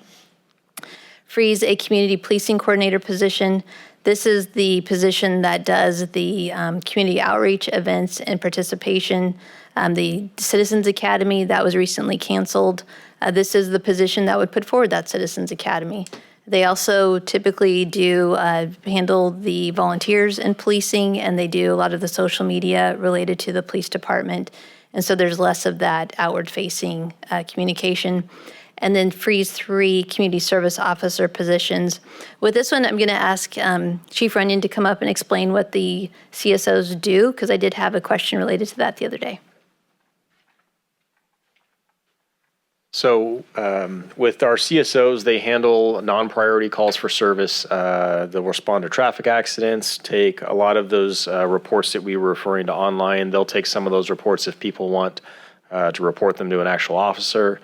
Freeze a community policing coordinator position. This is the position that does the community outreach events and participation. The Citizens Academy, that was recently canceled. This is the position that would put forward that Citizens Academy. They also typically do handle the volunteers in policing, and they do a lot of the social media related to the police department. And so there's less of that outward-facing communication. And then freeze 3 community service officer positions. With this one, I'm going to ask Chief Runyon to come up and explain what the CSOs do, because I did have a question related to that the other day. So with our CSOs, they handle non-priority calls for service. They'll respond to traffic accidents, take a lot of those reports that we were referring to online. They'll take some of those reports if people want to report them to an actual officer.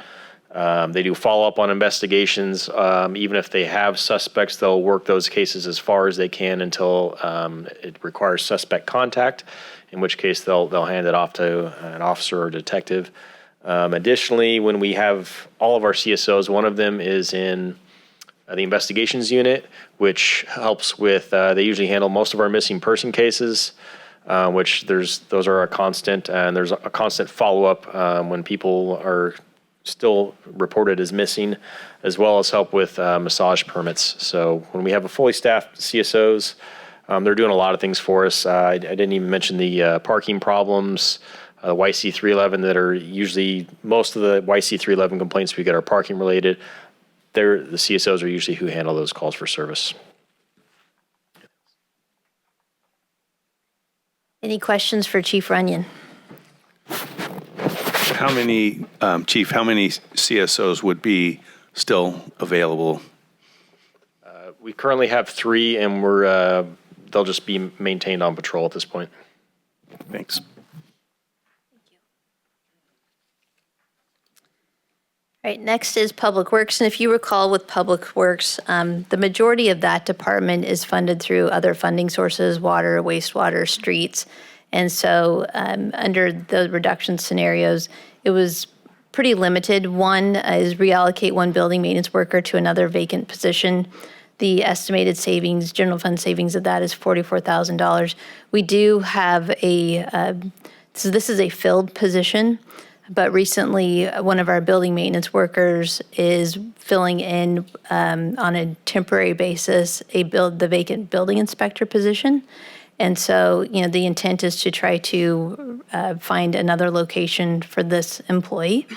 They do follow-up on investigations. Even if they have suspects, they'll work those cases as far as they can until it requires suspect contact, in which case they'll hand it off to an officer or detective. Additionally, when we have all of our CSOs, one of them is in the investigations unit, which helps with, they usually handle most of our missing person cases, which those are a constant, and there's a constant follow-up when people are still reported as missing, as well as help with massage permits. So when we have a fully staffed CSOs, they're doing a lot of things for us. I didn't even mention the parking problems, YC 311 that are usually, most of the YC 311 complaints we get are parking related. The CSOs are usually who handle those calls for service. Any questions for Chief Runyon? How many, Chief, how many CSOs would be still available? We currently have 3, and they'll just be maintained on patrol at this point. Thanks. All right, next is Public Works. And if you recall with Public Works, the majority of that department is funded through other funding sources, water, wastewater, streets. And so under the reduction scenarios, it was pretty limited. One is reallocate one building maintenance worker to another vacant position. The estimated savings, general fund savings of that is $44,000. We do have so this is a filled position. But recently, one of our building maintenance workers is filling in on a temporary basis the vacant building inspector position. And so, the intent is to try to find another location for this employee.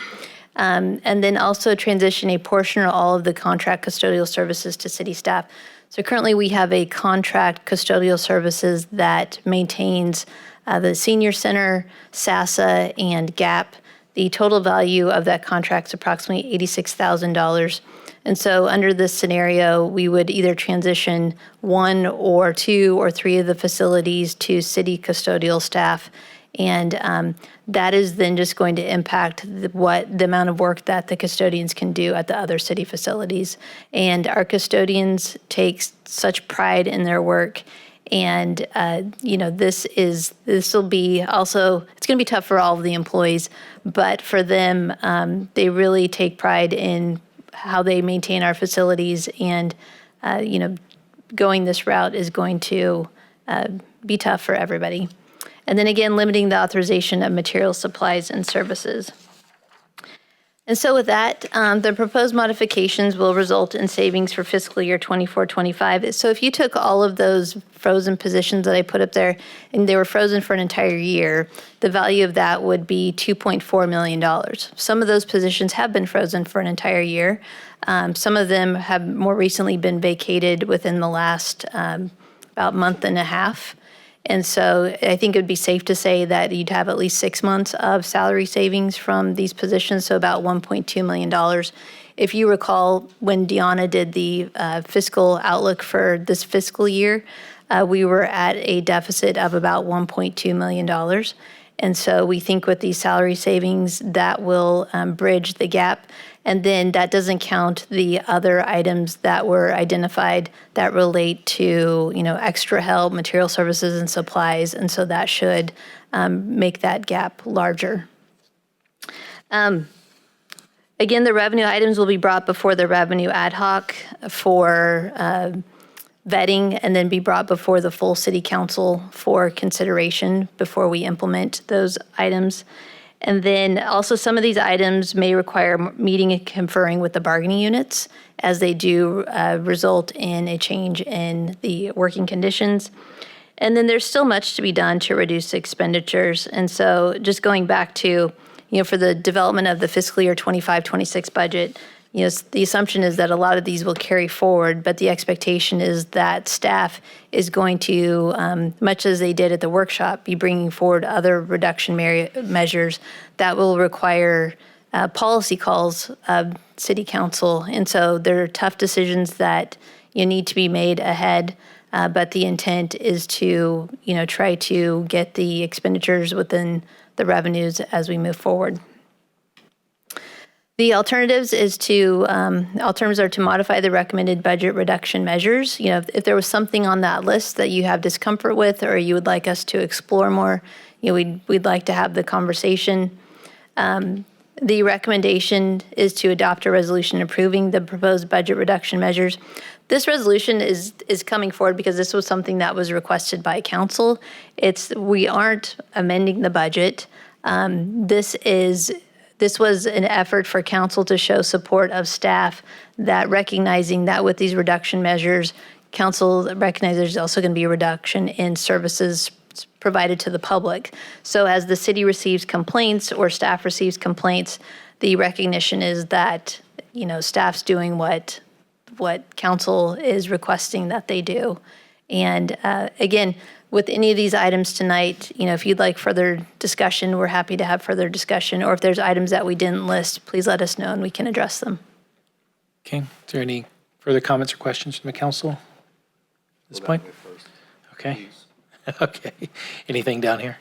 And then also transition a portion or all of the contract custodial services to city staff. So currently, we have a contract custodial services that maintains the senior center, SASA, and GAP. The total value of that contract is approximately $86,000. And so under this scenario, we would either transition 1 or 2 or 3 of the facilities to city custodial staff. And that is then just going to impact the amount of work that the custodians can do at the other city facilities. And our custodians take such pride in their work. And, this will be also, it's going to be tough for all of the employees, but for them, they really take pride in how they maintain our facilities. And, going this route is going to be tough for everybody. And then again, limiting the authorization of materials, supplies, and services. And so with that, the proposed modifications will result in savings for fiscal year 24-25. So if you took all of those frozen positions that I put up there and they were frozen for an entire year, the value of that would be $2.4 million. Some of those positions have been frozen for an entire year. Some of them have more recently been vacated within the last about month and a half. And so I think it would be safe to say that you'd have at least 6 months of salary savings from these positions, so about $1.2 million. If you recall, when Deanna did the fiscal outlook for this fiscal year, we were at a deficit of about $1.2 million. And so we think with these salary savings, that will bridge the gap. And then that doesn't count the other items that were identified that relate to, extra help, material services and supplies. And so that should make that gap larger. Again, the revenue items will be brought before the revenue ad hoc for vetting and then be brought before the full city council for consideration before we implement those items. And then also some of these items may require meeting and conferring with the bargaining units as they do result in a change in the working conditions. And then there's still much to be done to reduce expenditures. And so just going back to, for the development of the fiscal year 25-26 budget, the assumption is that a lot of these will carry forward, but the expectation is that staff is going to, much as they did at the workshop, be bringing forward other reduction measures that will require policy calls of city council. And so there are tough decisions that need to be made ahead, but the intent is to, try to get the expenditures within the revenues as we move forward. The alternatives are to modify the recommended budget reduction measures. If there was something on that list that you have discomfort with or you would like us to explore more, we'd like to have the conversation. The recommendation is to adopt a resolution approving the proposed budget reduction measures. This resolution is coming forward because this was something that was requested by council. We aren't amending the budget. This was an effort for council to show support of staff that recognizing that with these reduction measures, council recognizes there's also going to be a reduction in services provided to the public. So as the city receives complaints or staff receives complaints, the recognition is that, staff's doing what council is requesting that they do. And again, with any of these items tonight, if you'd like further discussion, we're happy to have further discussion. Or if there's items that we didn't list, please let us know and we can address them. Okay. Is there any further comments or questions from the council at this point? Okay. Okay. Anything down here?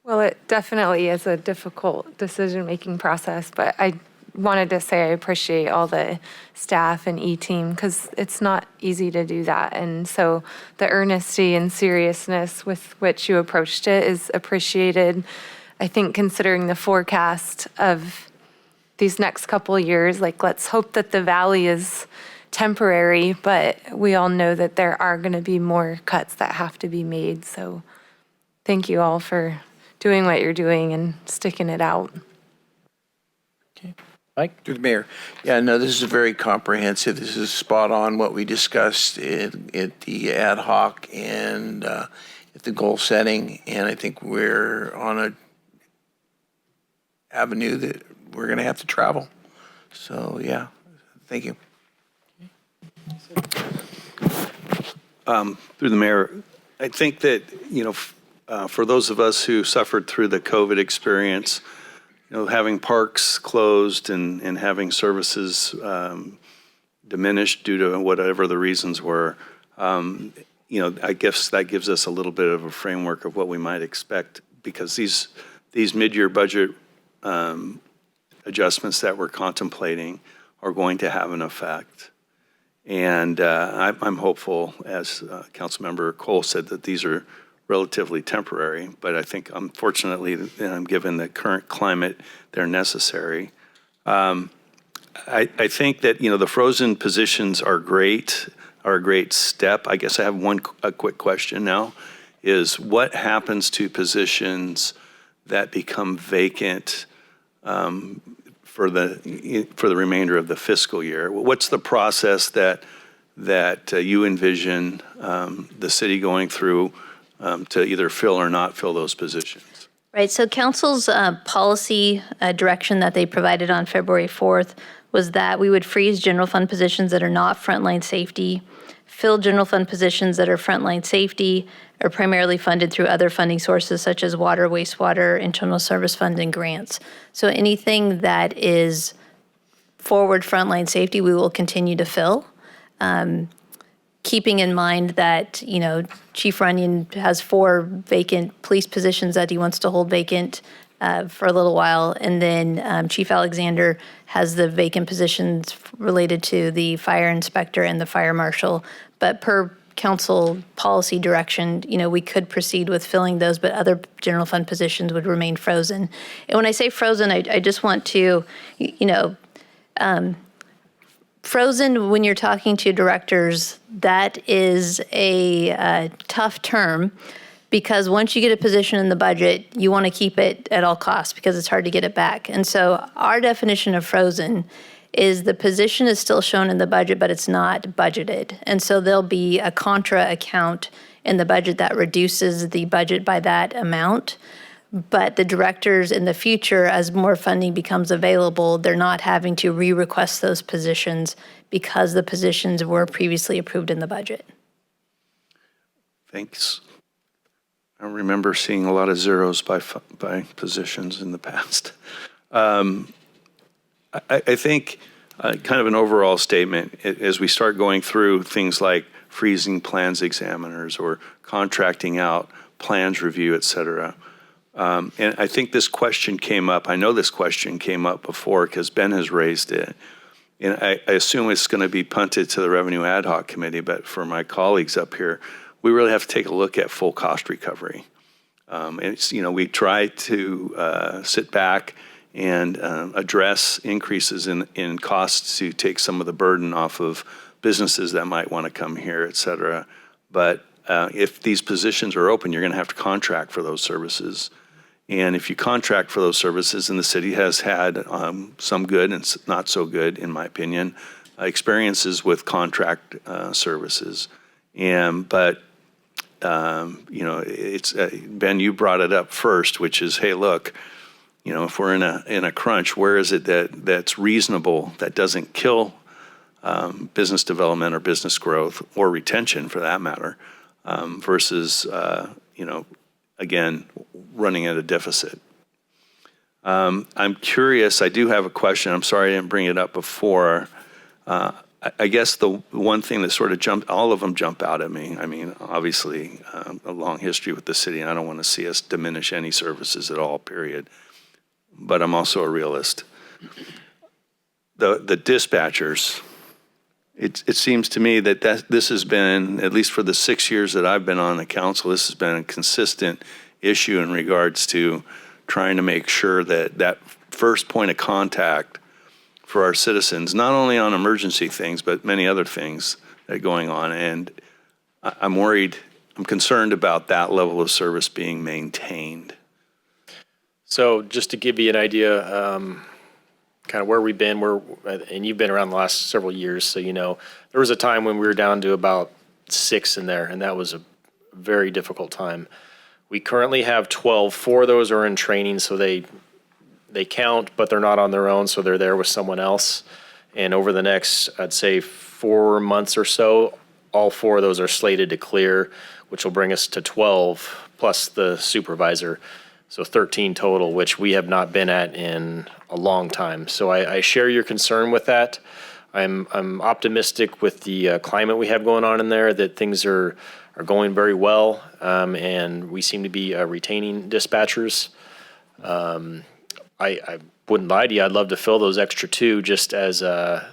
Well, it definitely is a difficult decision-making process, but I wanted to say I appreciate all the staff and E-team because it's not easy to do that. And so the earnesty and seriousness with which you approached it is appreciated. I think considering the forecast of these next couple of years, let's hope that the valley is temporary, but we all know that there are going to be more cuts that have to be made. So thank you all for doing what you're doing and sticking it out. Okay. Mike? To the mayor. Yeah, no, this is very comprehensive. This is spot on what we discussed at the ad hoc and at the goal setting. And I think we're on a avenue that we're going to have to travel. So, yeah, thank you. Through the mayor, I think that, for those of us who suffered through the COVID experience, having parks closed and having services diminished due to whatever the reasons were, I guess that gives us a little bit of a framework of what we might expect because these mid-year budget adjustments that we're contemplating are going to have an effect. And I'm hopeful, as Councilmember Cole said, that these are relatively temporary, but I think, unfortunately, given the current climate, they're necessary. I think that, the frozen positions are a great step. I guess I have a quick question now, is what happens to positions that become vacant for the remainder of the fiscal year. What's the process that you envision the city going through to either fill or not fill those positions? Right, so council's policy direction that they provided on February 4th was that we would freeze general fund positions that are not frontline safety, fill general fund positions that are frontline safety or primarily funded through other funding sources such as water, wastewater, internal service fund, and grants. So anything that is forward frontline safety, we will continue to fill. Keeping in mind that, Chief Runyon has 4 vacant police positions that he wants to hold vacant for a little while. And then Chief Alexander has the vacant positions related to the fire inspector and the fire marshal. But per council policy direction, we could proceed with filling those, but other general fund positions would remain frozen. And when I say frozen, I just want to, frozen, when you're talking to directors, that is a tough term because once you get a position in the budget, you want to keep it at all costs because it's hard to get it back. And so our definition of frozen is the position is still shown in the budget, but it's not budgeted. And so there'll be a contra account in the budget that reduces the budget by that amount. But the directors in the future, as more funding becomes available, they're not having to re-request those positions because the positions were previously approved in the budget. Thanks. I remember seeing a lot of zeros by positions in the past. I think kind of an overall statement as we start going through things like freezing plans examiners or contracting out plans review, et cetera. And I think this question came up. I know this question came up before because Ben has raised it. And I assume it's going to be punted to the Revenue Ad Hoc Committee, but for my colleagues up here, we really have to take a look at full cost recovery. And it's, we try to sit back and address increases in costs to take some of the burden off of businesses that might want to come here, et cetera. But if these positions are open, you're going to have to contract for those services. And if you contract for those services, and the city has had some good and not so good, in my opinion, experiences with contract services. But it's Ben, you brought it up first, which is, hey, look, if we're in a crunch, where is it that's reasonable, that doesn't kill business development or business growth or retention, for that matter, versus again, running at a deficit. I'm curious, I do have a question. I'm sorry I didn't bring it up before. I guess the one thing that sort of all of them jump out at me. I mean, obviously, a long history with the city, and I don't want to see us diminish any services at all, period. But I'm also a realist. The dispatchers, it seems to me that this has been, at least for the 6 years that I've been on the council, this has been a consistent issue in regards to trying to make sure that first point of contact for our citizens, not only on emergency things, but many other things that are going on. And I'm worried, I'm concerned about that level of service being maintained. So just to give you an idea, kind of where we've been, and you've been around the last several years, so there was a time when we were down to about 6 in there, and that was a very difficult time. We currently have 12. 4 of those are in training, so they count, but they're not on their own, so they're there with someone else. And over the next, I'd say, 4 months or so, all 4 of those are slated to clear, which will bring us to 12 plus the supervisor. So 13 total, which we have not been at in a long time. So I share your concern with that. I'm optimistic with the climate we have going on in there, that things are going very well, and we seem to be retaining dispatchers. I wouldn't lie to you. I'd love to fill those extra 2 just as to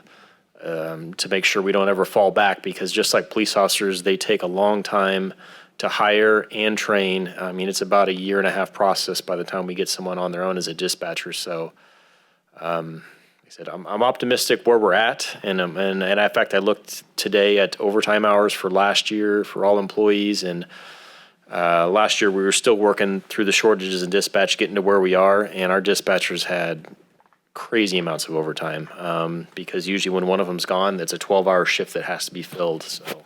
make sure we don't ever fall back, because just like police officers, they take a long time to hire and train. I mean, it's about a 1.5-year process by the time we get someone on their own as a dispatcher. So, like I said, I'm optimistic where we're at, and in fact, I looked today at overtime hours for last year for all employees, and last year we were still working through the shortages in dispatch, getting to where we are, and our dispatchers had crazy amounts of overtime because usually when one of them's gone, it's a 12-hour shift that has to be filled. So.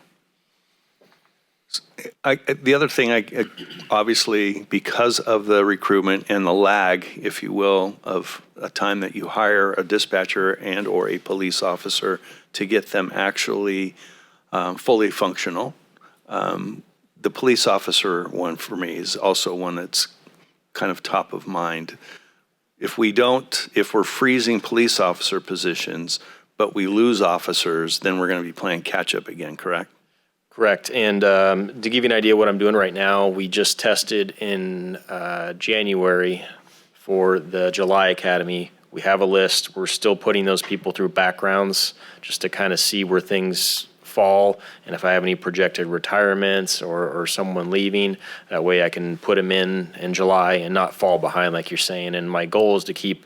The other thing, obviously, because of the recruitment and the lag, if you will, of a time that you hire a dispatcher and or a police officer to get them actually fully functional, the police officer one for me is also one that's kind of top of mind. If we're freezing police officer positions, but we lose officers, then we're going to be playing catch up again, correct? Correct. And to give you an idea of what I'm doing right now, we just tested in January for the July Academy. We have a list. We're still putting those people through backgrounds just to kind of see where things fall and if I have any projected retirements or someone leaving. That way I can put them in July and not fall behind like you're saying. And my goal is to keep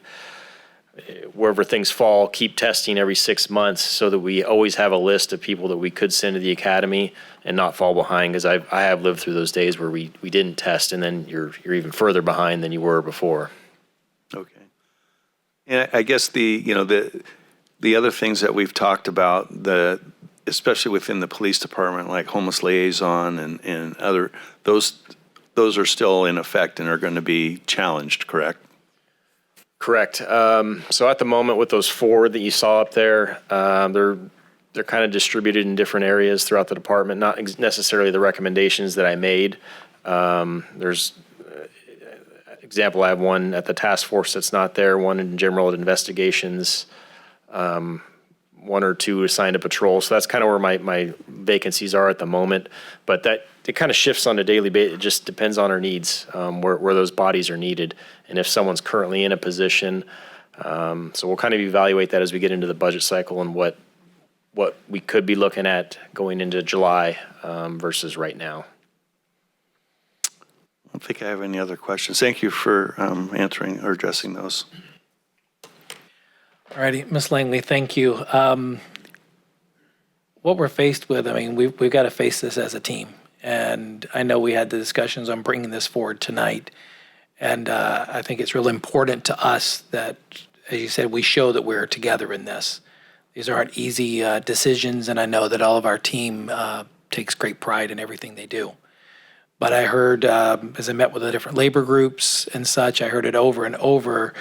wherever things fall, keep testing every 6 months so that we always have a list of people that we could send to the academy and not fall behind, because I have lived through those days where we didn't test and then you're even further behind than you were before. Okay. And I guess the other things that we've talked about, especially within the police department, like homeless liaison and other, those are still in effect and are going to be challenged, correct? Correct. So at the moment with those 4 that you saw up there, they're kind of distributed in different areas throughout the department, not necessarily the recommendations that I made. There's example, I have one at the task force that's not there, one in general investigations, 1 or 2 assigned to patrol. So that's kind of where my vacancies are at the moment. But it kind of shifts on a daily basis. It just depends on our needs, where those bodies are needed, and if someone's currently in a position. So we'll kind of evaluate that as we get into the budget cycle and what we could be looking at going into July versus right now. I don't think I have any other questions. Thank you for answering or addressing those. All righty, Ms. Langley, thank you. What we're faced with, I mean, we've got to face this as a team. And I know we had the discussions on bringing this forward tonight. And I think it's really important to us that, as you said, we show that we're together in this. These aren't easy decisions, and I know that all of our team takes great pride in everything they do. But I heard, as I met with the different labor groups and such, I heard it over and over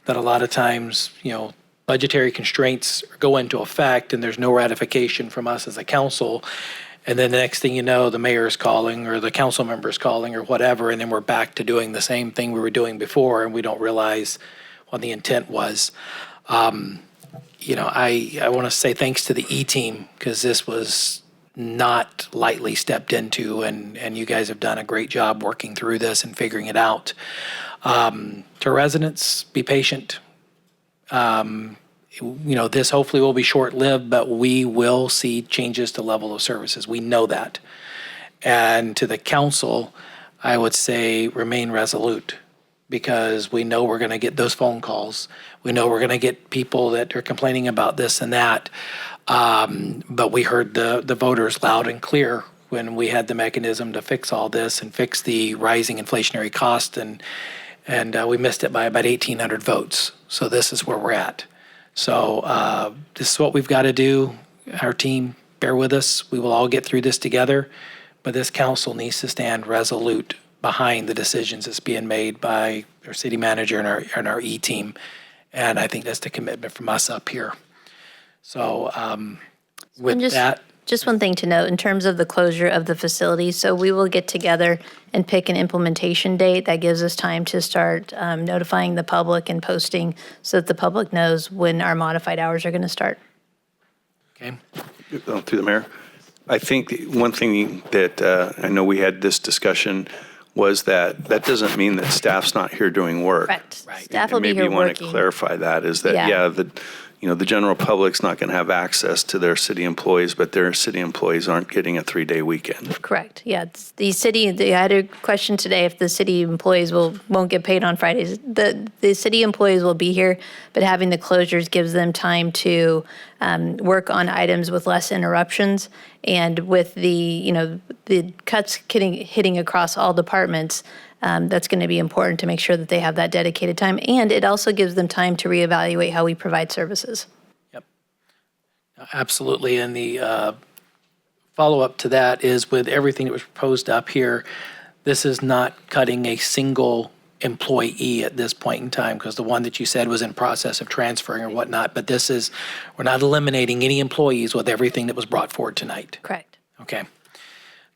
that a lot of times, budgetary constraints go into effect and there's no ratification from us as a council. And then the next thing you know, the mayor's calling or the council member's calling or whatever, and then we're back to doing the same thing we were doing before and we don't realize what the intent was. I want to say thanks to the E-team because this was not lightly stepped into, and you guys have done a great job working through this and figuring it out. To residents, be patient. This hopefully will be short-lived, but we will see changes to level of services. We know that. And to the council, I would say remain resolute because we know we're going to get those phone calls. We know we're going to get people that are complaining about this and that. But we heard the voters loud and clear when we had the mechanism to fix all this and fix the rising inflationary cost, and we missed it by about 1,800 votes. So this is where we're at. So this is what we've got to do. Our team, bear with us. We will all get through this together. But this council needs to stand resolute behind the decisions that's being made by our city manager and our E-team. And I think that's the commitment from us up here. So with that. Just one thing to note in terms of the closure of the facility. So we will get together and pick an implementation date that gives us time to start notifying the public and posting so that the public knows when our modified hours are going to start. Okay. Through the mayor. I think one thing that I know we had this discussion was that doesn't mean that staff's not here doing work. Correct. Right. Staff will be here working. Maybe you want to clarify that is that, the general public's not going to have access to their city employees, but their city employees aren't getting a 3-day weekend. Correct. Yeah. I had a question today if the city employees won't get paid on Fridays. The city employees will be here, but having the closures gives them time to work on items with less interruptions. And with the cuts hitting across all departments, That's going to be important to make sure that they have that dedicated time. And it also gives them time to reevaluate how we provide services. Yep. Absolutely. And the follow-up to that is with everything that was proposed up here, this is not cutting a single employee at this point in time, because the one that you said was in process of transferring or whatnot, but this is, we're not eliminating any employees with everything that was brought forward tonight. Correct. Okay.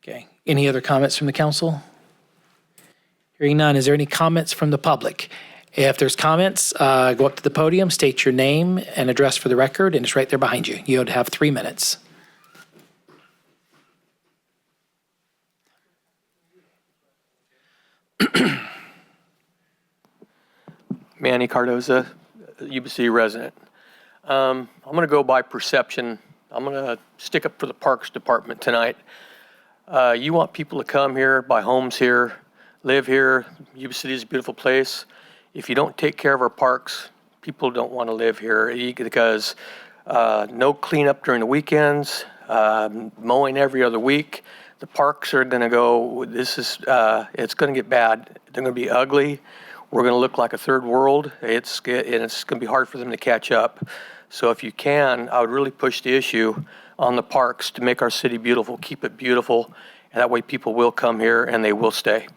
Okay. Any other comments from the council? Hearing none, is there any comments from the public? If there's comments, go up to the podium, state your name and address for the record, and it's right there behind you. You would have 3 minutes. Manny Cardoza, Yuba City resident. I'm going to go by perception. I'm going to stick up for the Parks Department tonight. You want people to come here, buy homes here, live here. Yuba City is a beautiful place. If you don't take care of our parks, people don't want to live here because no cleanup during the weekends, mowing every other week. The parks are going to go, it's going to get bad. They're going to be ugly. We're going to look like a third world. It's going to be hard for them to catch up. So if you can, I would really push the issue on the parks to make our city beautiful, keep it beautiful, and that way people will come here and they will stay.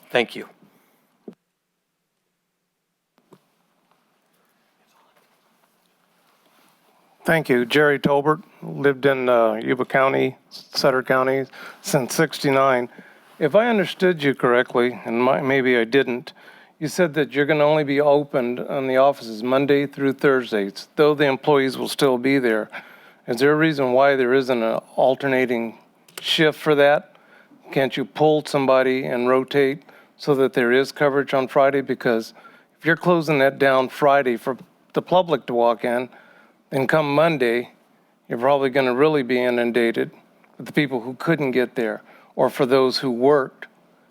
Thank you. Thank you. Jerry Tolbert, lived in Yuba County, Sutter County since '69. If I understood you correctly, and maybe I didn't, you said that you're going to only be opened on the offices Monday through Thursdays, though the employees will still be there. Is there a reason why there isn't an alternating shift for that? Can't you pull somebody and rotate so that there is coverage on Friday? Because if you're closing that down Friday for the public to walk in, then come Monday, you're probably going to really be inundated with the people who couldn't get there, or for those who worked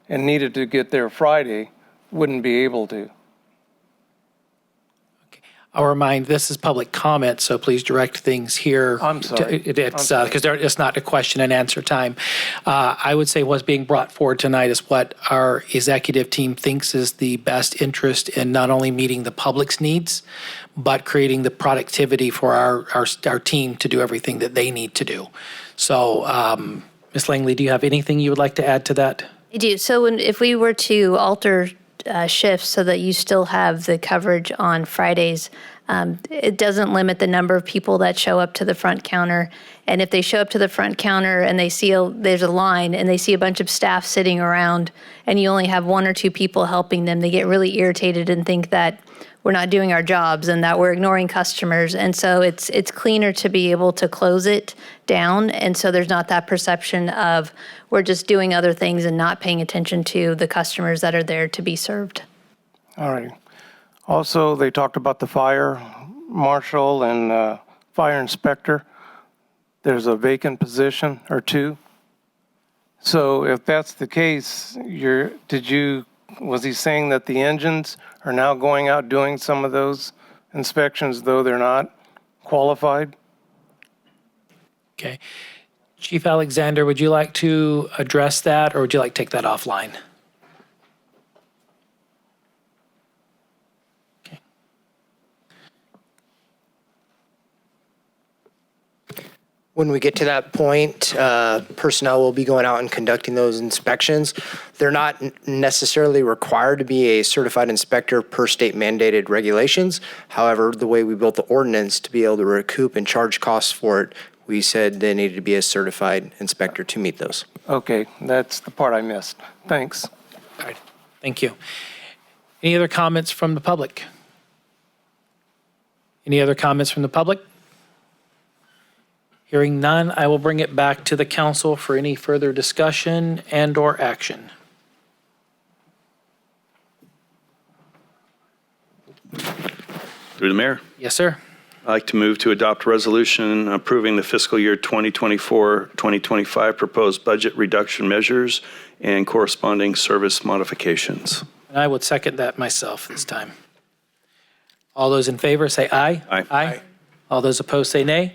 and needed to get there Friday, wouldn't be able to. I'll remind, this is public comment, so please direct things here. I'm sorry. Because it's not a question and answer time. I would say what's being brought forward tonight is what our executive team thinks is the best interest in not only meeting the public's needs, but creating the productivity for our team to do everything that they need to do. So, Ms. Langley, do you have anything you would like to add to that? I do. So if we were to alter shifts so that you still have the coverage on Fridays, it doesn't limit the number of people that show up to the front counter. And if they show up to the front counter and they see there's a line and they see a bunch of staff sitting around and you only have 1 or 2 people helping them, they get really irritated and think that we're not doing our jobs and that we're ignoring customers. And so it's cleaner to be able to close it down. And so there's not that perception of we're just doing other things and not paying attention to the customers that are there to be served. All right. Also, they talked about the fire marshal and fire inspector. There's a vacant position or 2. So if that's the case, was he saying that the engines are now going out doing some of those inspections, though they're not qualified? Okay. Chief Alexander, would you like to address that, or would you like to take that offline? Okay. When we get to that point, personnel will be going out and conducting those inspections. They're not necessarily required to be a certified inspector per state mandated regulations. However, the way we built the ordinance to be able to recoup and charge costs for it, we said they needed to be a certified inspector to meet those. Okay, that's the part I missed. Thanks. All right. Thank you. Any other comments from the public? Any other comments from the public? Hearing none, I will bring it back to the council for any further discussion and/or action. Through the mayor. Yes, sir. I'd like to move to adopt a resolution approving the fiscal year 2024-2025 proposed budget reduction measures and corresponding service modifications. And I would second that myself this time. All those in favor say aye. Aye. Aye. All those opposed say nay.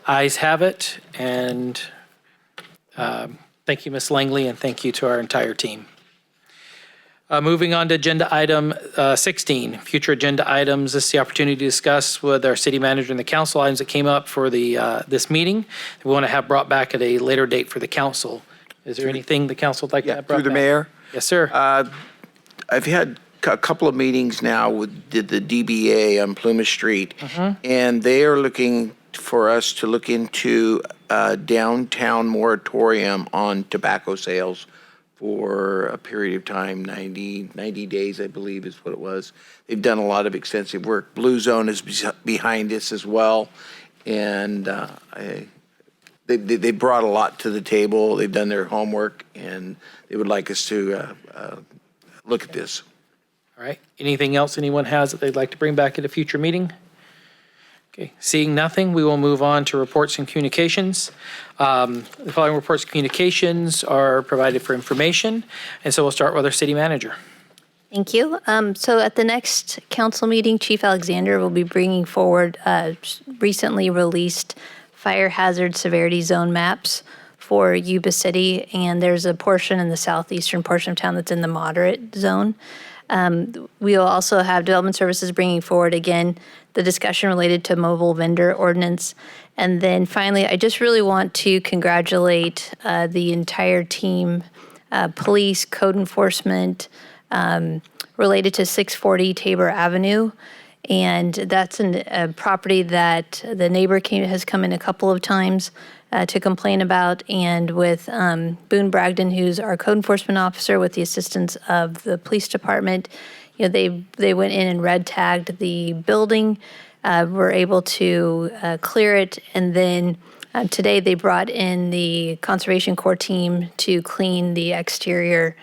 Ayes have it, and thank you, Ms. Langley, and thank you to our entire team. Moving on to agenda item 16, future agenda items. This is the opportunity to discuss with our city manager and the council items that came up for this meeting. We want to have brought back at a later date for the council. Is there anything the council would like to have brought back? Through the mayor. Yes, sir. I've had a couple of meetings now with the DBA on Plymouth Street, and they are looking for us to look into a downtown moratorium on tobacco sales for a period of time, 90 days, I believe is what it was. They've done a lot of extensive work. Blue Zone is behind this as well, and they brought a lot to the table. They've done their homework, and they would like us to look at this. All right. Anything else anyone has that they'd like to bring back at a future meeting? Okay. Seeing nothing, we will move on to reports and communications. The following reports and communications are provided for information, and so we'll start with our city manager. Thank you. So at the next council meeting, Chief Alexander will be bringing forward recently released fire hazard severity zone maps for Yuba City, and there's a portion in the southeastern portion of town that's in the moderate zone. We'll also have Development Services bringing forward, again, the discussion related to mobile vendor ordinance. And then finally, I just really want to congratulate the entire team, police, code enforcement, related to 640 Tabor Avenue. And that's a property that the neighbor has come in a couple of times to complain about. And with Boone Bragdon, who's our code enforcement officer, with the assistance of the police department, they went in and red tagged the building, were able to clear it, and then today they brought in the Conservation Corps team to clean the exterior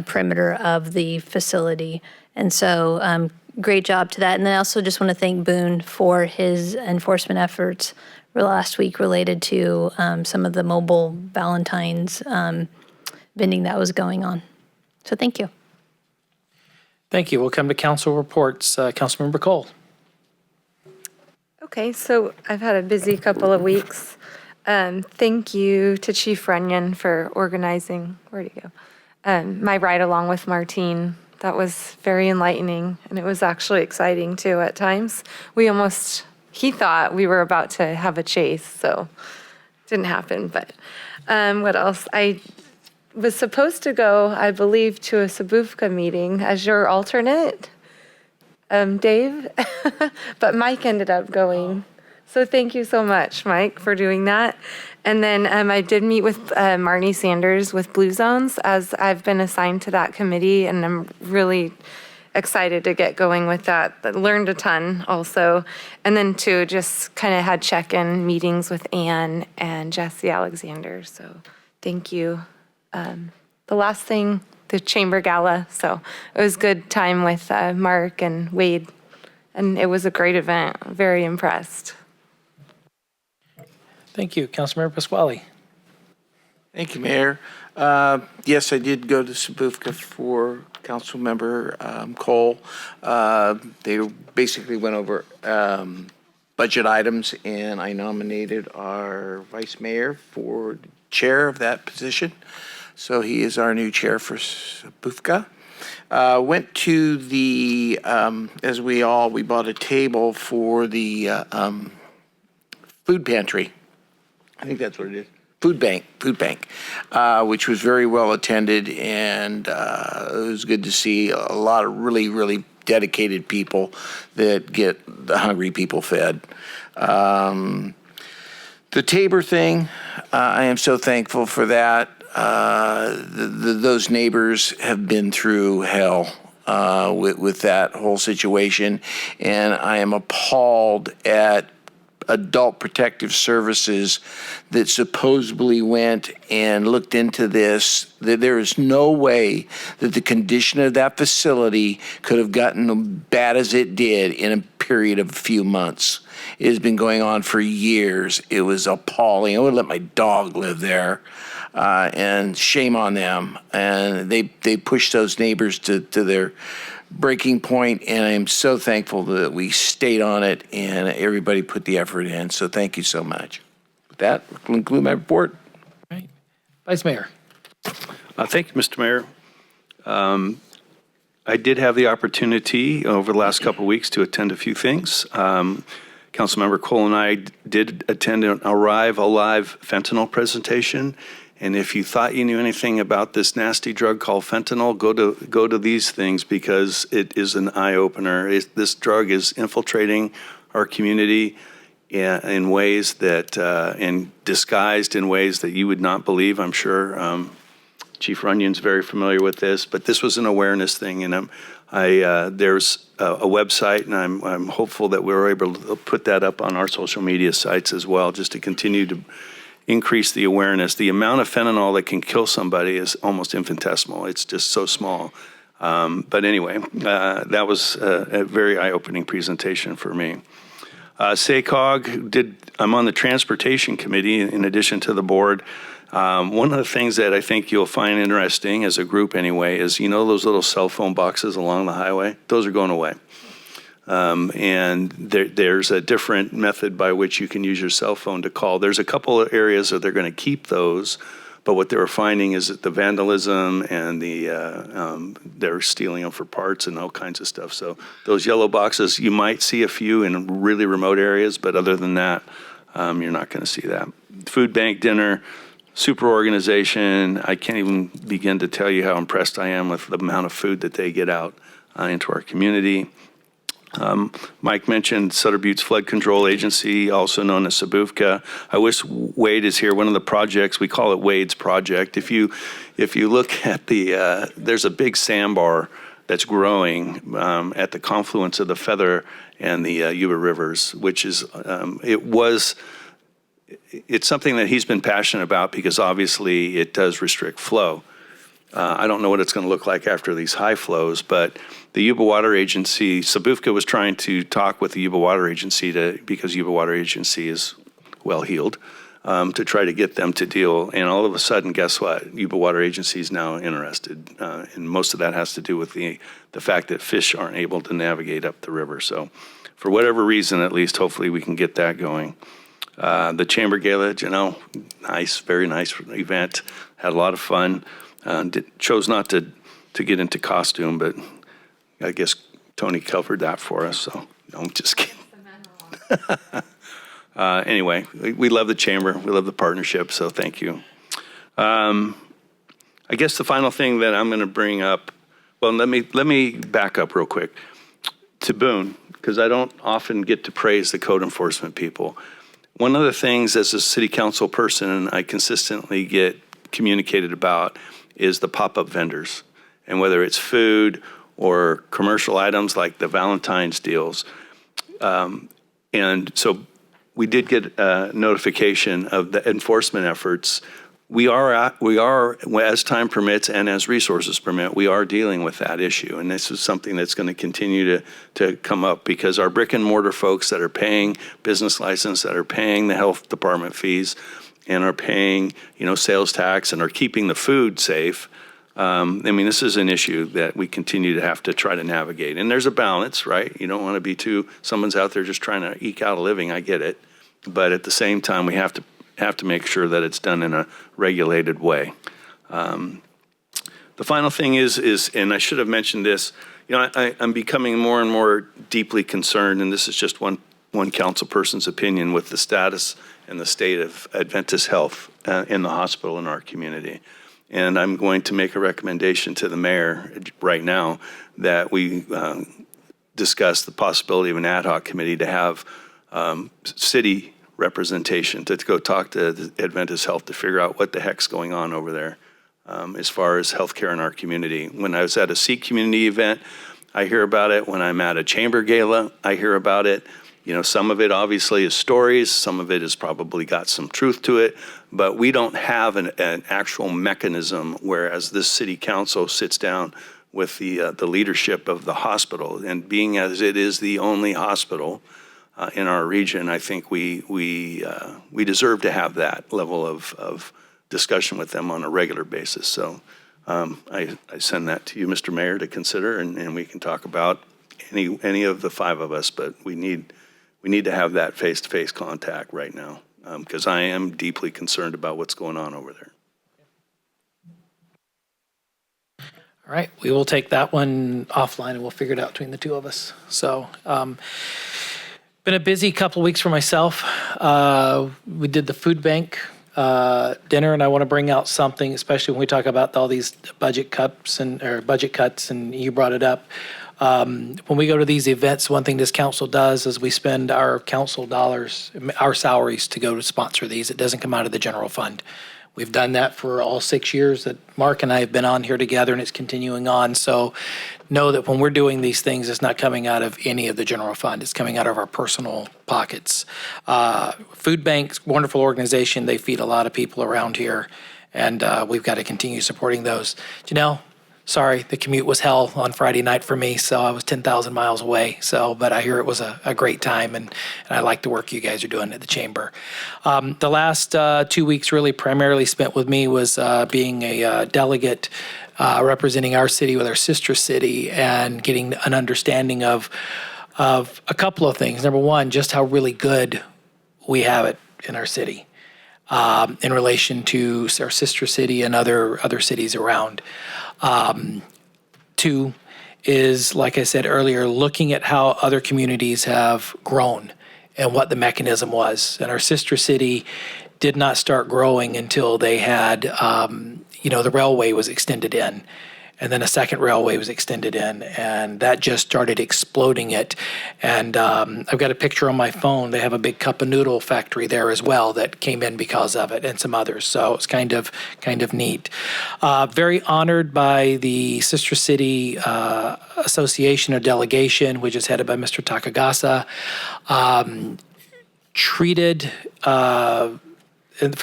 perimeter of the facility. And so great job to that. And I also just want to thank Boone for his enforcement efforts last week related to some of the mobile Valentine's vending that was going on. So thank you. Thank you. We'll come to council reports. Councilmember Cole. Okay, so I've had a busy couple of weeks. Thank you to Chief Runyon for organizing, where'd he go? My ride along with Martine. That was very enlightening, and it was actually exciting too at times. He thought we were about to have a chase, so it didn't happen. But what else? I was supposed to go, I believe, to a Sabufka meeting as your alternate, Dave, but Mike ended up going. So thank you so much, Mike, for doing that. And then I did meet with Marnie Sanders with Blue Zones, as I've been assigned to that committee, and I'm really excited to get going with that. But learned a ton also. And then too, just kind of had check-in meetings with Ann and Jesse Alexander. So thank you. The last thing, the Chamber Gala. So it was good time with Mark and Wade. And it was a great event. Very impressed. Thank you. Councilmember Pasquale. Thank you, Mayor. Yes, I did go to Sabufka for Councilmember Cole. They basically went over budget items, and I nominated our vice mayor for chair of that position. So he is our new chair for Sabufka. Went to the, we bought a table for the food pantry. I think that's what it is. Food bank, which was very well attended, and it was good to see a lot of really, really dedicated people that get the hungry people fed. The Tabor thing, I am so thankful for that. Those neighbors have been through hell with that whole situation, and I am appalled at Adult Protective Services that supposedly went and looked into this. That there is no way that the condition of that facility could have gotten as bad as it did in a period of a few months. It has been going on for years. It was appalling. I would let my dog live there. And shame on them. And they pushed those neighbors to their breaking point, and I'm so thankful that we stayed on it and everybody put the effort in. So thank you so much. With that, I'll conclude my report. All right. Vice Mayor. Thank you, Mr. Mayor. I did have the opportunity over the last couple of weeks to attend a few things. Councilmember Cole and I did attend an Arrive Alive fentanyl presentation. And if you thought you knew anything about this nasty drug called fentanyl, go to these things because it is an eye-opener. This drug is infiltrating our community in ways that, and disguised in ways that you would not believe, I'm sure. Chief Runyon's very familiar with this, but this was an awareness thing, and there's a website, and I'm hopeful that we're able to put that up on our social media sites as well, just to continue to increase the awareness. The amount of fentanyl that can kill somebody is almost infinitesimal. It's just so small. But anyway, that was a very eye-opening presentation for me. SACOG I'm on the Transportation Committee in addition to the board. One of the things that I think you'll find interesting as a group anyway is, those little cell phone boxes along the highway? Those are going away. And there's a different method by which you can use your cell phone to call. There's a couple of areas that they're going to keep those, but what they were finding is that the vandalism and they're stealing them for parts and all kinds of stuff. So those yellow boxes, you might see a few in really remote areas, but other than that, you're not going to see that. Food bank dinner. Super organization. I can't even begin to tell you how impressed I am with the amount of food that they get out into our community. Mike mentioned Sutter Butte's Flood Control Agency, also known as Sabufka. I wish Wade is here. One of the projects, we call it Wade's project. If you look at there's a big sandbar that's growing at the confluence of the Feather and the Yuba Rivers, which is, it's something that he's been passionate about because obviously it does restrict flow. I don't know what it's going to look like after these high flows, but the Yuba Water Agency, Sabufka was trying to talk with the Yuba Water Agency because Yuba Water Agency is well-heeled, to try to get them to deal. And all of a sudden, guess what? Yuba Water Agency is now interested. And most of that has to do with the fact that fish aren't able to navigate up the river. So for whatever reason, at least, hopefully we can get that going. The Chamber Gala, nice, very nice event. Had a lot of fun. Chose not to get into costume, but I guess Tony covered that for us. So no, I'm just kidding. Anyway, we love the Chamber. We love the partnership. So thank you. I guess the final thing that I'm going to bring up. Well, let me back up real quick to Boone, because I don't often get to praise the code enforcement people. One of the things as a city council person I consistently get communicated about is the pop-up vendors. And whether it's food or commercial items like the Valentine's deals. And so we did get a notification of the enforcement efforts. We are, as time permits and as resources permit, we are dealing with that issue. And this is something that's going to continue to come up because our brick and mortar folks that are paying business license, that are paying the health department fees and are paying, sales tax and are keeping the food safe. This is an issue that we continue to have to try to navigate. And there's a balance, right? You don't want to be someone's out there just trying to eke out a living. I get it. But at the same time, we have to make sure that it's done in a regulated way. The final thing is, and I should have mentioned this, I'm becoming more and more deeply concerned, and this is just one council person's opinion, with the status and the state of Adventist health in the hospital in our community. And I'm going to make a recommendation to the mayor right now that we discuss the possibility of an ad hoc committee to have city representation to go talk to the Adventist Health to figure out what the heck's going on over there as far as healthcare in our community. When I was at a Sikh community event, I hear about it. When I'm at a chamber gala, I hear about it. Some of it obviously is stories. Some of it has probably got some truth to it. But we don't have an actual mechanism whereas this city council sits down with the leadership of the hospital. And being as it is the only hospital in our region, I think we deserve to have that level of discussion with them on a regular basis. So I send that to you, Mr. Mayor, to consider, and we can talk about any of the five of us, but we need to have that face-to-face contact right now because I am deeply concerned about what's going on over there. All right, we will take that one offline and we'll figure it out between the two of us. So, been a busy couple weeks for myself. We did the food bank dinner, and I want to bring out something, especially when we talk about all these budget cuts, and you brought it up. When we go to these events, one thing this council does is we spend our council dollars, our salaries, to go to sponsor these. It doesn't come out of the general fund. We've done that for all 6 years that Mark and I have been on here together, and it's continuing on. So know that when we're doing these things, it's not coming out of any of the general fund. It's coming out of our personal pockets. Food banks, wonderful organization. They feed a lot of people around here, and we've got to continue supporting those. Janelle, sorry, the commute was hell on Friday night for me, so I was 10,000 miles away. But I hear it was a great time, and I like the work you guys are doing at the chamber. The last 2 weeks really primarily spent with me was being a delegate representing our city with our sister city and getting an understanding of a couple of things. Number one, just how really good we have it in our city in relation to our sister city and other cities around. Two is, like I said earlier, looking at how other communities have grown and what the mechanism was. And our sister city did not start growing until they had, the railway was extended in. And then a second railway was extended in, and that just started exploding it. And I've got a picture on my phone. They have a big cup of noodle factory there as well that came in because of it, and some others. So it's kind of neat. Very honored by the Sister City Association or delegation, which is headed by Mr. Takagasa. Treated for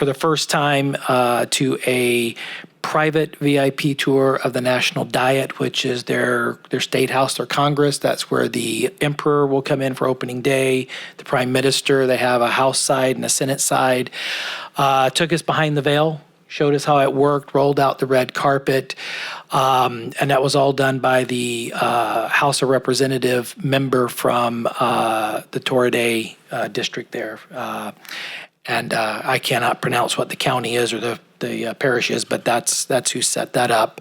the first time to a private VIP tour of the National Diet, which is their state house, their Congress. That's where the emperor will come in for opening day, the prime minister. They have a House side and a Senate side. Took us behind the veil, showed us how it worked, rolled out the red carpet, and that was all done by the House of Representative member from the Toride district there. And I cannot pronounce what the county is or the parish is, but that's who set that up.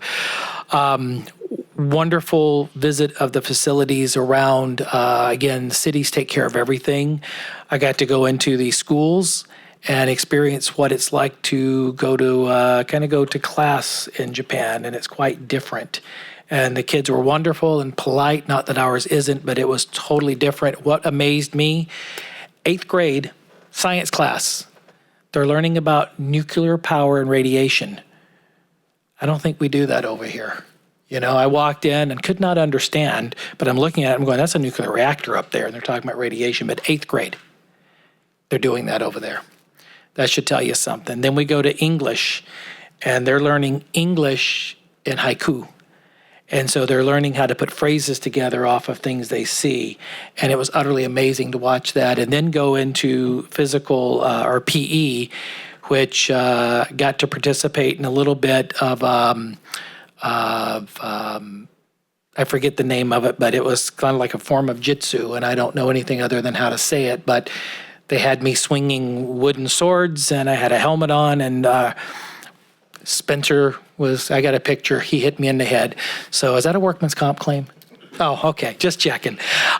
Wonderful visit of the facilities around. Again, cities take care of everything. I got to go into the schools and experience what it's like to go to class in Japan, and it's quite different. And the kids were wonderful and polite. Not that ours isn't, but it was totally different. What amazed me, 8th grade science class. They're learning about nuclear power and radiation. I don't think we do that over here. I walked in and could not understand, but I'm looking at it and going, that's a nuclear reactor up there, and they're talking about radiation, but 8th grade, they're doing that over there. That should tell you something. Then we go to English, and they're learning English in haiku. And so they're learning how to put phrases together off of things they see. And it was utterly amazing to watch that. And then go into physical or PE, which got to participate in a little bit of, I forget the name of it, but it was kind of like a form of jitsu. And I don't know anything other than how to say it. But they had me swinging wooden swords, and I had a helmet on, and Spencer I got a picture, he hit me in the head. So is that a workman's comp claim? Oh, okay, just checking.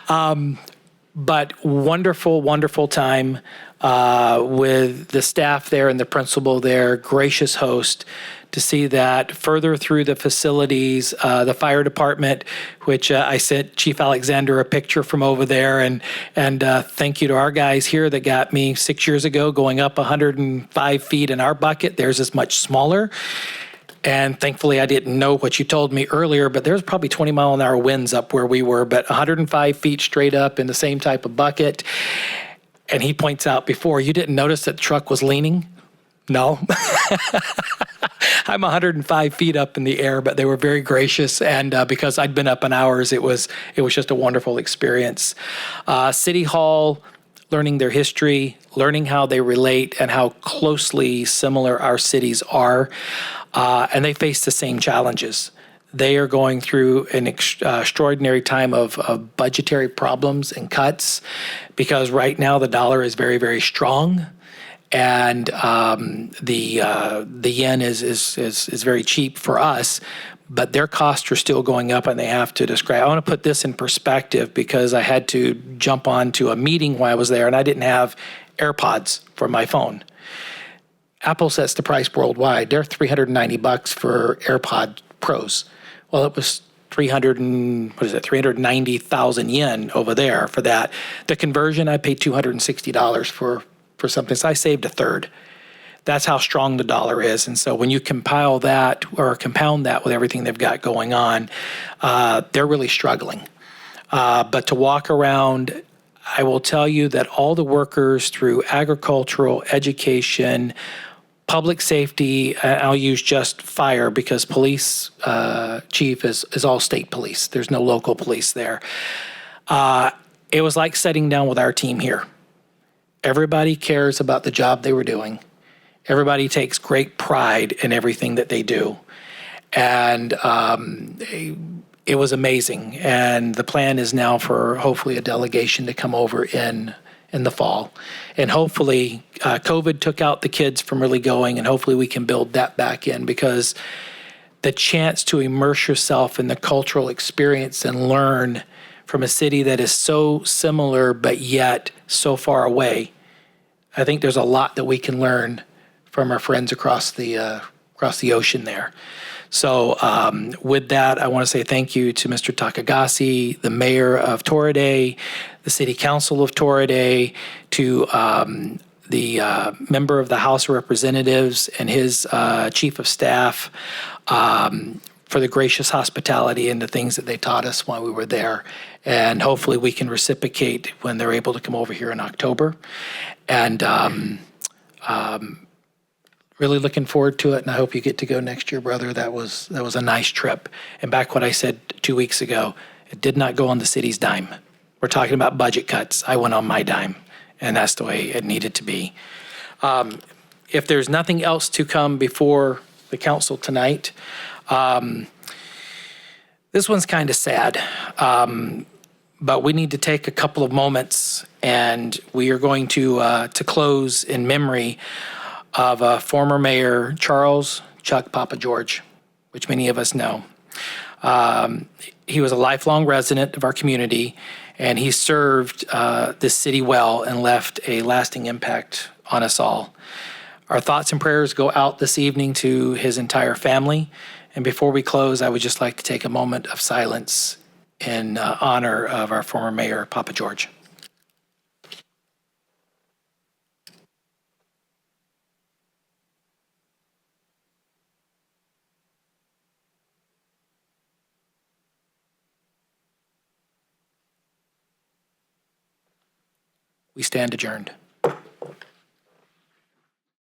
But wonderful time with the staff there and the principal there, gracious host, to see that further through the facilities, the fire department, which I sent Chief Alexander a picture from over there, and thank you to our guys here that got me 6 years ago going up 105 feet in our bucket. Theirs is much smaller. And thankfully, I didn't know what you told me earlier, but there's probably 20-mile-an-hour winds up where we were, but 105 feet straight up in the same type of bucket. And he points out before, you didn't notice that the truck was leaning? No. I'm 105 feet up in the air, but they were very gracious. And because I'd been up an hours, it was just a wonderful experience. City Hall, learning their history, learning how they relate and how closely similar our cities are. And they face the same challenges. They are going through an extraordinary time of budgetary problems and cuts, because right now the dollar is very, very strong, and the yen is very cheap for us. but their costs are still going up and they have to describe. I want to put this in perspective because I had to jump on to a meeting while I was there and I didn't have AirPods for my phone. Apple sets the price worldwide. They're $390 for AirPod Pros. Well, it was 390,000 yen over there for that. The conversion, I paid $260 for something, so I saved a third. That's how strong the dollar is. And so when you compile that or compound that with everything they've got going on, they're really struggling. But to walk around, I will tell you that all the workers through agricultural, education, public safety, I'll use just fire because police chief is all state police. There's no local police there. It was like sitting down with our team here. Everybody cares about the job they were doing. Everybody takes great pride in everything that they do. And it was amazing. And the plan is now for hopefully a delegation to come over in the fall. And hopefully COVID took out the kids from really going, and hopefully we can build that back in, because the chance to immerse yourself in the cultural experience and learn from a city that is so similar but yet so far away, I think there's a lot that we can learn from our friends across the ocean there. So with that, I want to say thank you to Mr. Takagasi, the mayor of Toride, the city council of Toride, to the member of the House of Representatives and his chief of staff for the gracious hospitality and the things that they taught us while we were there. And hopefully we can reciprocate when they're able to come over here in October. And really looking forward to it, and I hope you get to go next year, brother. That was a nice trip. And back what I said 2 weeks ago, it did not go on the city's dime. We're talking about budget cuts. I went on my dime, and that's the way it needed to be. If there's nothing else to come before the council tonight, this one's kind of sad, but we need to take a couple of moments, and we are going to close in memory of former Mayor Charles Chuck Papa George, which many of us know. He was a lifelong resident of our community, and he served this city well and left a lasting impact on us all. Our thoughts and prayers go out this evening to his entire family. And before we close, I would just like to take a moment of silence in honor of our former Mayor, Papa George. We stand adjourned.